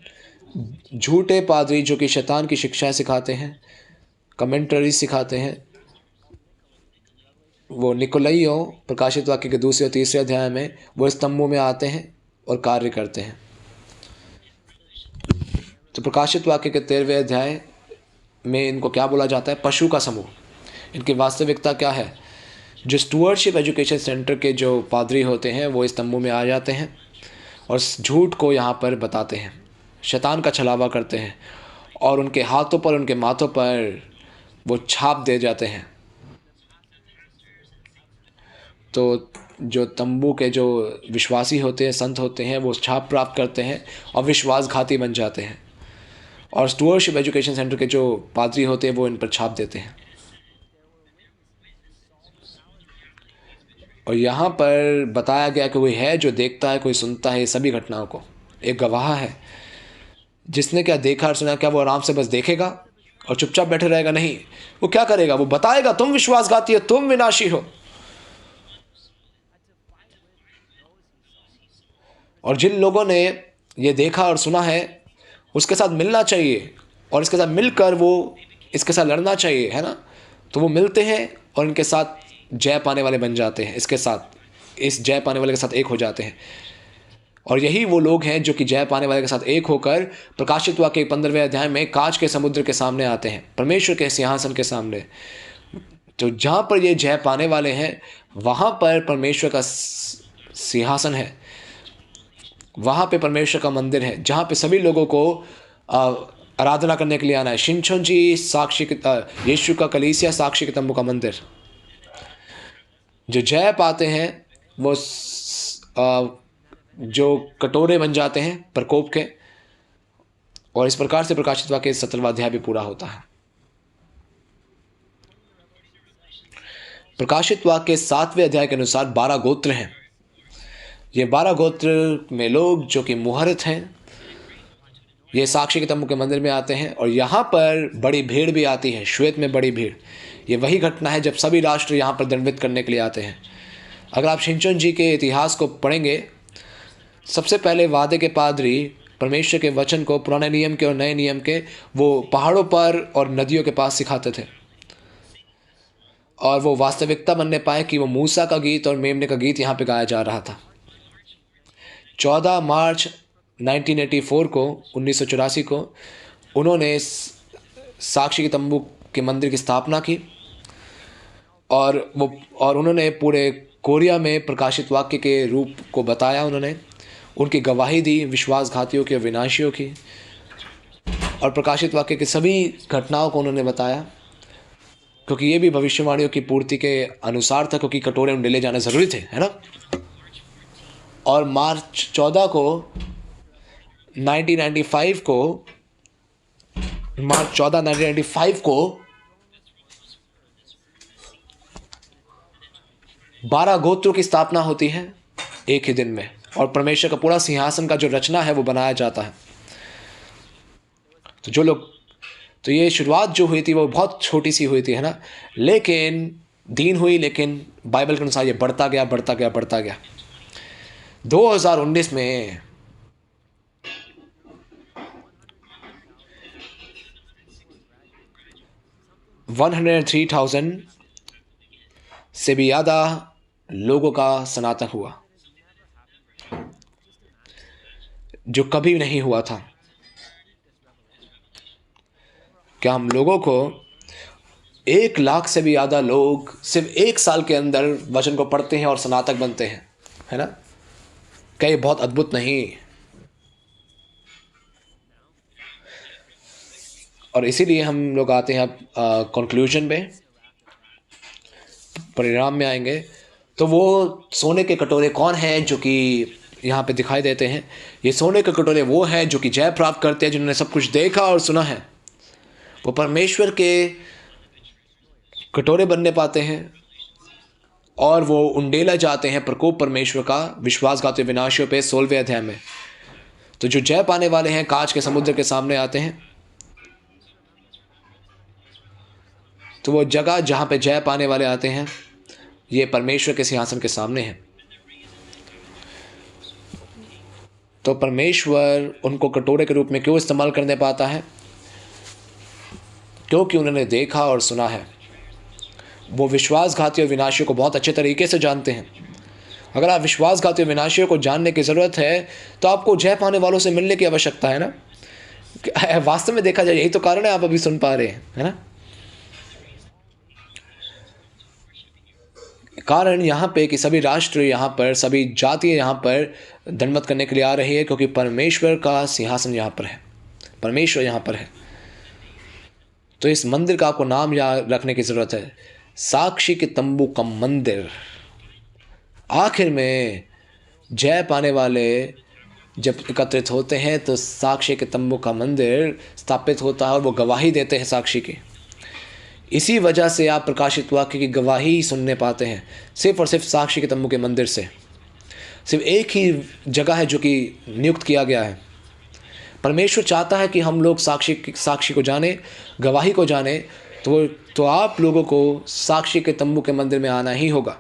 झूठे पादरी जो कि शैतान की शिक्षाएं सिखाते हैं, कमेंटरी सिखाते हैं, वो निकोलाइयों प्रकाशित वाक्य के 2 और 3 अध्याय में वो इस तंबू में आते हैं और कार्य करते हैं। तो प्रकाशित वाक्य के 13वें अध्याय में इनको क्या बोला जाता है? पशु का समूह। इनकी वास्तविकता क्या है? जो स्टुअर्डशिप एजुकेशन सेंटर के जो पादरी होते हैं वो इस तंबू में आ जाते हैं और झूठ को यहाँ पर बताते हैं, शैतान का छलावा करते हैं, और उनके हाथों पर, उनके माथों पर वो छाप दे जाते हैं। तो जो तंबू के जो विश्वासी होते हैं, संत होते हैं, वो छाप प्राप्त करते हैं और विश्वासघाती बन जाते हैं, और स्टुअर्डशिप एजुकेशन सेंटर के जो पादरी होते हैं वो इन पर छाप देते हैं। और यहाँ पर बताया गया कि कोई है जो देखता है, कोई सुनता है ये सभी घटनाओं को। एक गवाह है जिसने क्या देखा और सुना। क्या वो आराम से बस देखेगा और चुपचाप बैठे रहेगा? नहीं, वो क्या करेगा? वो बताएगा तुम विश्वासघाती हो, तुम विनाशी हो। और जिन लोगों ने ये देखा और सुना है उसके साथ मिलना चाहिए, और इसके साथ मिलकर वो इसके साथ लड़ना चाहिए, है ना। तो वो मिलते हैं और इनके साथ जय पाने वाले बन जाते हैं, इस जय पाने वाले के साथ एक हो जाते हैं। और यही वो लोग हैं जो कि जय पाने वाले के साथ एक होकर प्रकाशित वाक्य के 15वें अध्याय में कांच के समुद्र के सामने आते हैं, परमेश्वर के सिंहासन के सामने। तो जहाँ पर ये जय पाने वाले हैं वहाँ पर परमेश्वर का सिंहासन है, वहाँ पे परमेश्वर का मंदिर है, जहाँ पे सभी लोगों को आराधना करने के लिए आना है। शिनचोंजी यीशु का कलीसिया, साक्षी के तंबू का मंदिर। जो जय पाते हैं वो जो कटोरे बन जाते हैं प्रकोप के, और इस प्रकार से प्रकाशित वाक्य 17वां अध्याय भी पूरा होता है। प्रकाशित वाक्य 7वें अध्याय के अनुसार 12 गोत्र हैं। ये 12 गोत्र में लोग जो कि मुहूर्त हैं, ये साक्षी के तंबू के मंदिर में आते हैं, और यहाँ पर बड़ी भीड़ भी आती है, श्वेत में बड़ी भीड़। ये वही घटना है जब सभी राष्ट्र यहाँ पर दंडित करने के लिए आते हैं। अगर आप शिनचोन जी के इतिहास को पढ़ेंगे, सबसे पहले वादे के पादरी परमेश्वर के वचन को, पुराने नियम के और नए नियम के, वो पहाड़ों पर और नदियों के पास सिखाते थे, और वो वास्तविकता बनने पाए कि वो मूसा का गीत और मेमने का गीत यहाँ पे गाया जा रहा था। 14 मार्च 1984 को 1984 को उन्होंने साक्षी के तंबू के मंदिर की स्थापना की, और उन्होंने पूरे कोरिया में प्रकाशित वाक्य के रूप को बताया, उन्होंने उनकी गवाही दी विश्वासघातियों की और विनाशियों की, और प्रकाशित वाक्य के सभी घटनाओं को उन्होंने बताया, क्योंकि ये भी भविष्यवाणियों की पूर्ति के अनुसार था, क्योंकि कटोरे उन्हें ले जाने ज़रूरी थे, है ना। और मार्च 14 को 1995 को 12 गोत्रों की स्थापना होती है एक ही दिन में, और परमेश्वर का पूरा सिंहासन का जो रचना है वो बनाया जाता है। तो ये शुरुआत जो हुई थी वो बहुत छोटी सी हुई थी, है ना, लेकिन दीन हुई, लेकिन बाइबल के अनुसार ये बढ़ता गया। 2019 में 103,000 से भी ज़्यादा लोगों का स्नातक हुआ, जो कभी नहीं हुआ था। क्या हम लोगों को 1 लाख से भी ज़्यादा लोग सिर्फ 1 साल के अंदर वचन को पढ़ते हैं और स्नातक बनते हैं, है ना। क्या ये बहुत अद्भुत नहीं? और इसीलिए हम लोग आते हैं अब कंक्लूजन में, परिणाम में आएंगे। तो वो सोने के कटोरे कौन हैं जो कि यहाँ पे दिखाई देते हैं? ये सोने के कटोरे वो हैं जो कि जय प्राप्त करते हैं, जिन्होंने सब कुछ देखा और सुना है। वो परमेश्वर के कटोरे बनने पाते हैं और वो उंडेला जाते हैं प्रकोप परमेश्वर का विश्वासघाती विनाशियों पे 16वें अध्याय में। तो जो जय पाने वाले हैं कांच के समुद्र के सामने आते हैं। तो वो जगह जहाँ पे जय पाने वाले आते हैं ये परमेश्वर के सिंहासन के सामने है। तो परमेश्वर उनको कटोरे के रूप में क्यों इस्तेमाल करने पाता है? क्योंकि उन्होंने देखा और सुना है। वो विश्वासघाती और विनाशियों को बहुत अच्छे तरीके से जानते हैं। अगर आप विश्वासघाती और विनाशियों को जानने की ज़रूरत है तो आपको जय पाने वालों से मिलने की आवश्यकता है ना। वास्तव में देखा जाए यही तो कारण है आप अभी सुन पा रहे हैं, है ना। कारण यहाँ पे कि सभी राष्ट्र यहाँ पर, सभी जातियाँ यहाँ पर दंडवत करने के लिए आ रही है, क्योंकि परमेश्वर का सिंहासन यहाँ पर है, परमेश्वर यहाँ पर है। तो इस मंदिर का आपको नाम याद रखने की ज़रूरत है, साक्षी के तंबू का मंदिर। आखिर में जय पाने वाले जब एकत्रित होते हैं तो साक्षी के तंबू का मंदिर स्थापित होता है और वो गवाही देते हैं साक्षी की। इसी वजह से आप प्रकाशित वाक्य की गवाही सुनने पाते हैं, सिर्फ और सिर्फ साक्षी के तंबू के मंदिर से। सिर्फ एक ही जगह है जो कि नियुक्त किया गया है। परमेश्वर चाहता है कि हम लोग साक्षी को जाने, गवाही को जाने। तो आप लोगों को साक्षी के तंबू के मंदिर में आना ही होगा,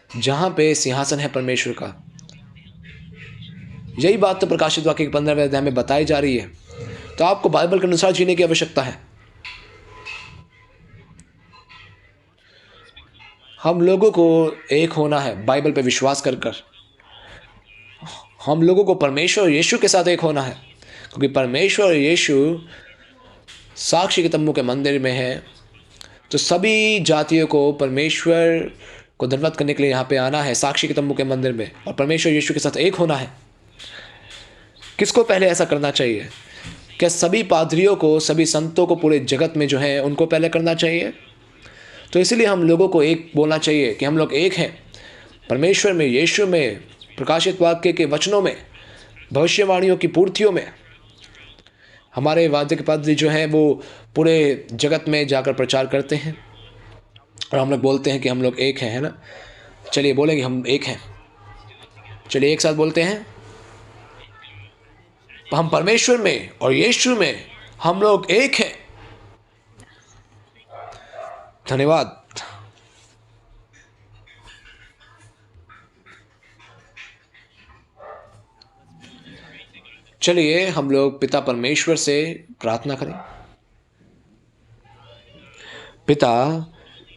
जहां पे सिंहासन है परमेश्वर का। यही बात तो प्रकाशित वाक्य के 15वें अध्याय में बताई जा रही है। तो आपको बाइबल के अनुसार जीने की आवश्यकता है। हम लोगों को एक होना है बाइबल पे विश्वास कर कर। हम लोगों को परमेश्वर और यीशु के साथ एक होना है, क्योंकि परमेश्वर और यीशु साक्षी के तंबू के मंदिर में है। तो सभी जातियों को परमेश्वर को दंडवत करने के लिए यहाँ पे आना है साक्षी के तंबू के मंदिर में, और परमेश्वर यीशु के साथ एक होना है। किसको पहले ऐसा करना चाहिए? क्या सभी पादरियों को, सभी संतों को, पूरे जगत में जो है उनको पहले करना चाहिए? तो इसलिए हम लोगों को एक बोलना चाहिए कि हम लोग एक हैं परमेश्वर में, यीशु में, प्रकाशित वाक्य के वचनों में, भविष्यवाणियों की पूर्तियों में। हमारे वाद्य के पादरी जो हैं वो पूरे जगत में जाकर प्रचार करते हैं और हम लोग बोलते हैं कि हम लोग एक हैं, है ना। चलिए बोलेंगे हम एक हैं। चलिए एक साथ बोलते हैं, हम परमेश्वर में और यीशु में हम लोग एक हैं। धन्यवाद। चलिए हम लोग पिता परमेश्वर से प्रार्थना करें। पिता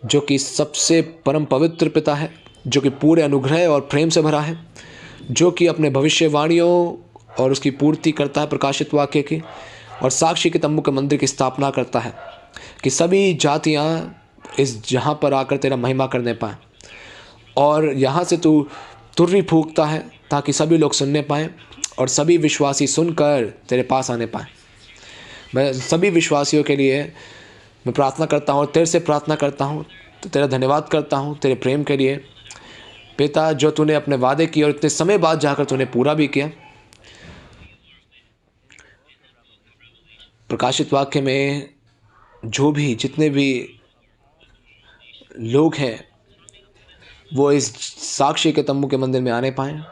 जो कि सबसे परम पवित्र पिता है, जो कि पूरे अनुग्रह और प्रेम से भरा है, जो कि अपने भविष्यवाणियों और उसकी पूर्ति करता है प्रकाशित वाक्य की, और साक्षी के तंबू के मंदिर की स्थापना करता है कि सभी जातियाँ इस जहाँ पर आकर तेरा महिमा करने पाएँ। और यहाँ से तू तुर्री फूंकता है ताकि सभी लोग सुनने पाएँ और सभी विश्वासी सुनकर तेरे पास आने पाएँ। मैं सभी विश्वासियों के लिए मैं प्रार्थना करता हूँ और तेरे से प्रार्थना करता हूँ, तो तेरा धन्यवाद करता हूँ तेरे प्रेम के लिए पिता, जो तूने अपने वादे किए और इतने समय बाद जाकर तूने पूरा भी किया। प्रकाशित वाक्य में जो भी जितने भी लोग हैं वो इस साक्षी के तंबू के मंदिर में आने पाएँ,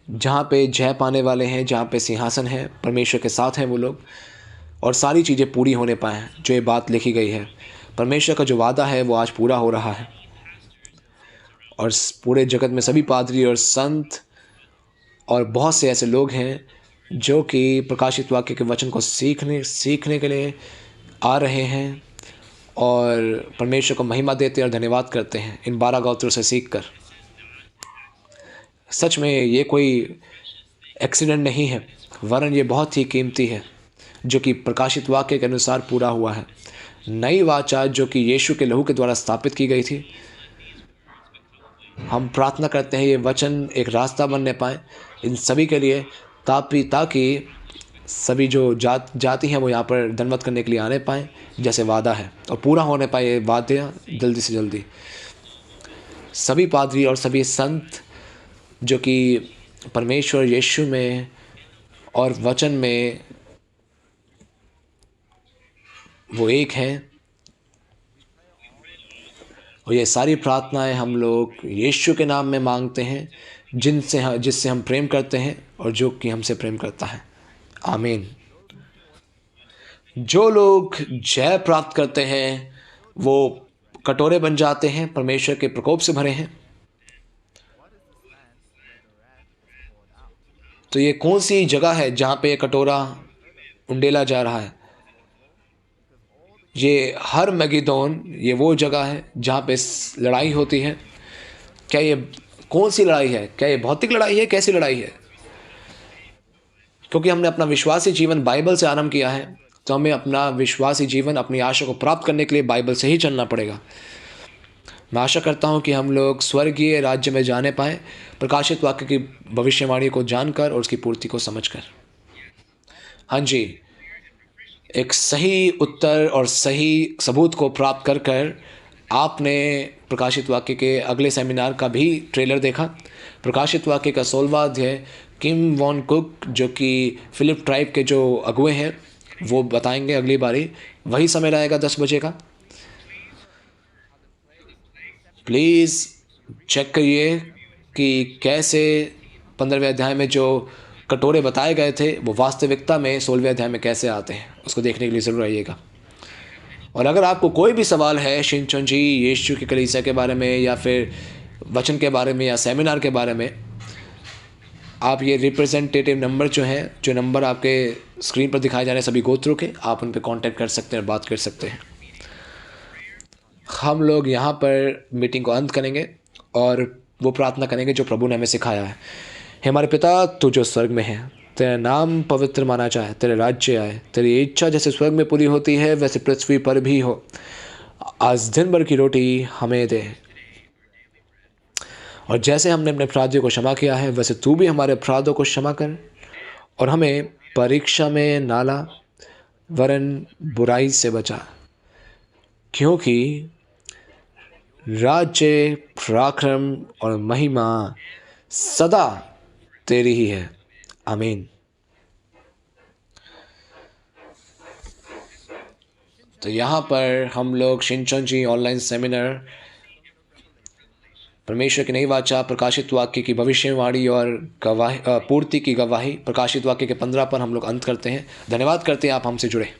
जहाँ पे जय पाने वाले हैं, जहाँ पे सिंहासन है, परमेश्वर के साथ हैं वो लोग, और सारी चीज़ें पूरी होने पाएँ जो ये बात लिखी गई है। परमेश्वर का जो वादा है वो आज पूरा हो रहा है और पूरे जगत में सभी पादरी और संत और बहुत से ऐसे लोग हैं जो कि प्रकाशित वाक्य के वचन को सीखने के लिए आ रहे हैं और परमेश्वर को महिमा देते हैं और धन्यवाद करते हैं इन 12 गोत्रों से सीखकर। सच में ये कोई एक्सीडेंट नहीं है, वरन ये बहुत ही कीमती है जो कि प्रकाशित वाक्य के अनुसार पूरा हुआ है। नई वाचा जो कि यीशु के लहू के द्वारा स्थापित की गई थी। हम प्रार्थना करते हैं ये वचन एक रास्ता बनने पाए इन सभी के लिए, ताकि सभी जो जाति हैं वो यहाँ पर दंडवत करने के लिए आने पाएँ जैसे वादा है, और पूरा होने पाए ये वादा जल्दी से जल्दी। सभी पादरी और सभी संत जो कि परमेश्वर यीशु में और वचन में वो एक हैं, और ये सारी प्रार्थनाएं हम लोग यीशु के नाम में मांगते हैं जिससे हम प्रेम करते हैं और जो कि हमसे प्रेम करता है। आमीन। जो लोग जय प्राप्त करते हैं वो कटोरे बन जाते हैं, परमेश्वर के प्रकोप से भरे हैं। तो ये कौन सी जगह है जहाँ पे कटोरा उंडेला जा रहा है? ये हर मैगिदोन, ये वो जगह है जहाँ पे लड़ाई होती है। क्या ये कौन सी लड़ाई है? क्या ये भौतिक लड़ाई है? कैसी लड़ाई है? क्योंकि हमने अपना विश्वासी जीवन बाइबल से आरंभ किया है, तो हमें अपना विश्वासी जीवन, अपनी आशा को प्राप्त करने के लिए बाइबल से ही चलना पड़ेगा। मैं आशा करता हूँ कि हम लोग स्वर्गीय राज्य में जाने पाएँ प्रकाशित वाक्य की भविष्यवाणी को जानकर और उसकी पूर्ति को समझकर। हाँ जी, एक सही उत्तर और सही सबूत को प्राप्त कर आपने प्रकाशित वाक्य के अगले सेमिनार का भी ट्रेलर देखा। प्रकाशित वाक्य का 16वां अध्याय किम वॉन कुक जो कि फिलिप ट्राइब के जो अगुए हैं वो बताएंगे अगली बारी। वही समय रहेगा 10 बजे का। प्लीज़ चेक करिए कि कैसे 15वें अध्याय में जो कटोरे बताए गए थे वो वास्तविकता में 16वें अध्याय में कैसे आते हैं, उसको देखने के लिए ज़रूर आइएगा। और अगर आपको कोई भी सवाल है शिनचोंजी यीशु की कलीसिया के बारे में या फिर वचन के बारे में या सेमिनार के बारे में, आप ये रिप्रेजेंटेटिव नंबर जो नंबर आपके स्क्रीन पर दिखाए जा रहे हैं सभी गोत्रों के, आप उन पर कांटेक्ट कर सकते हैं और बात कर सकते हैं। हम लोग यहाँ पर मीटिंग को अंत करेंगे और वो प्रार्थना करेंगे जो प्रभु ने हमें सिखाया है। हे हमारे पिता, तू जो स्वर्ग में है, तेरा नाम पवित्र माना जाए, तेरे राज्य आए, तेरी इच्छा जैसे स्वर्ग में पूरी होती है वैसे पृथ्वी पर भी हो। आज दिन भर की रोटी हमें दे, और जैसे हमने अपने अपराधियों को क्षमा किया है वैसे तू भी हमारे अपराधों को क्षमा कर, और हमें परीक्षा में ना ला वरन बुराई से बचा, क्योंकि राज्य, पराक्रम और महिमा सदा तेरी ही है। आमीन। तो यहाँ पर हम लोग शिनचोंजी ऑनलाइन सेमिनार परमेश्वर की नई वाचा, प्रकाशित वाक्य की भविष्यवाणी और गवाही, पूर्ति की गवाही, प्रकाशित वाक्य के 15 पर हम लोग अंत करते हैं। धन्यवाद करते हैं आप हमसे जुड़े।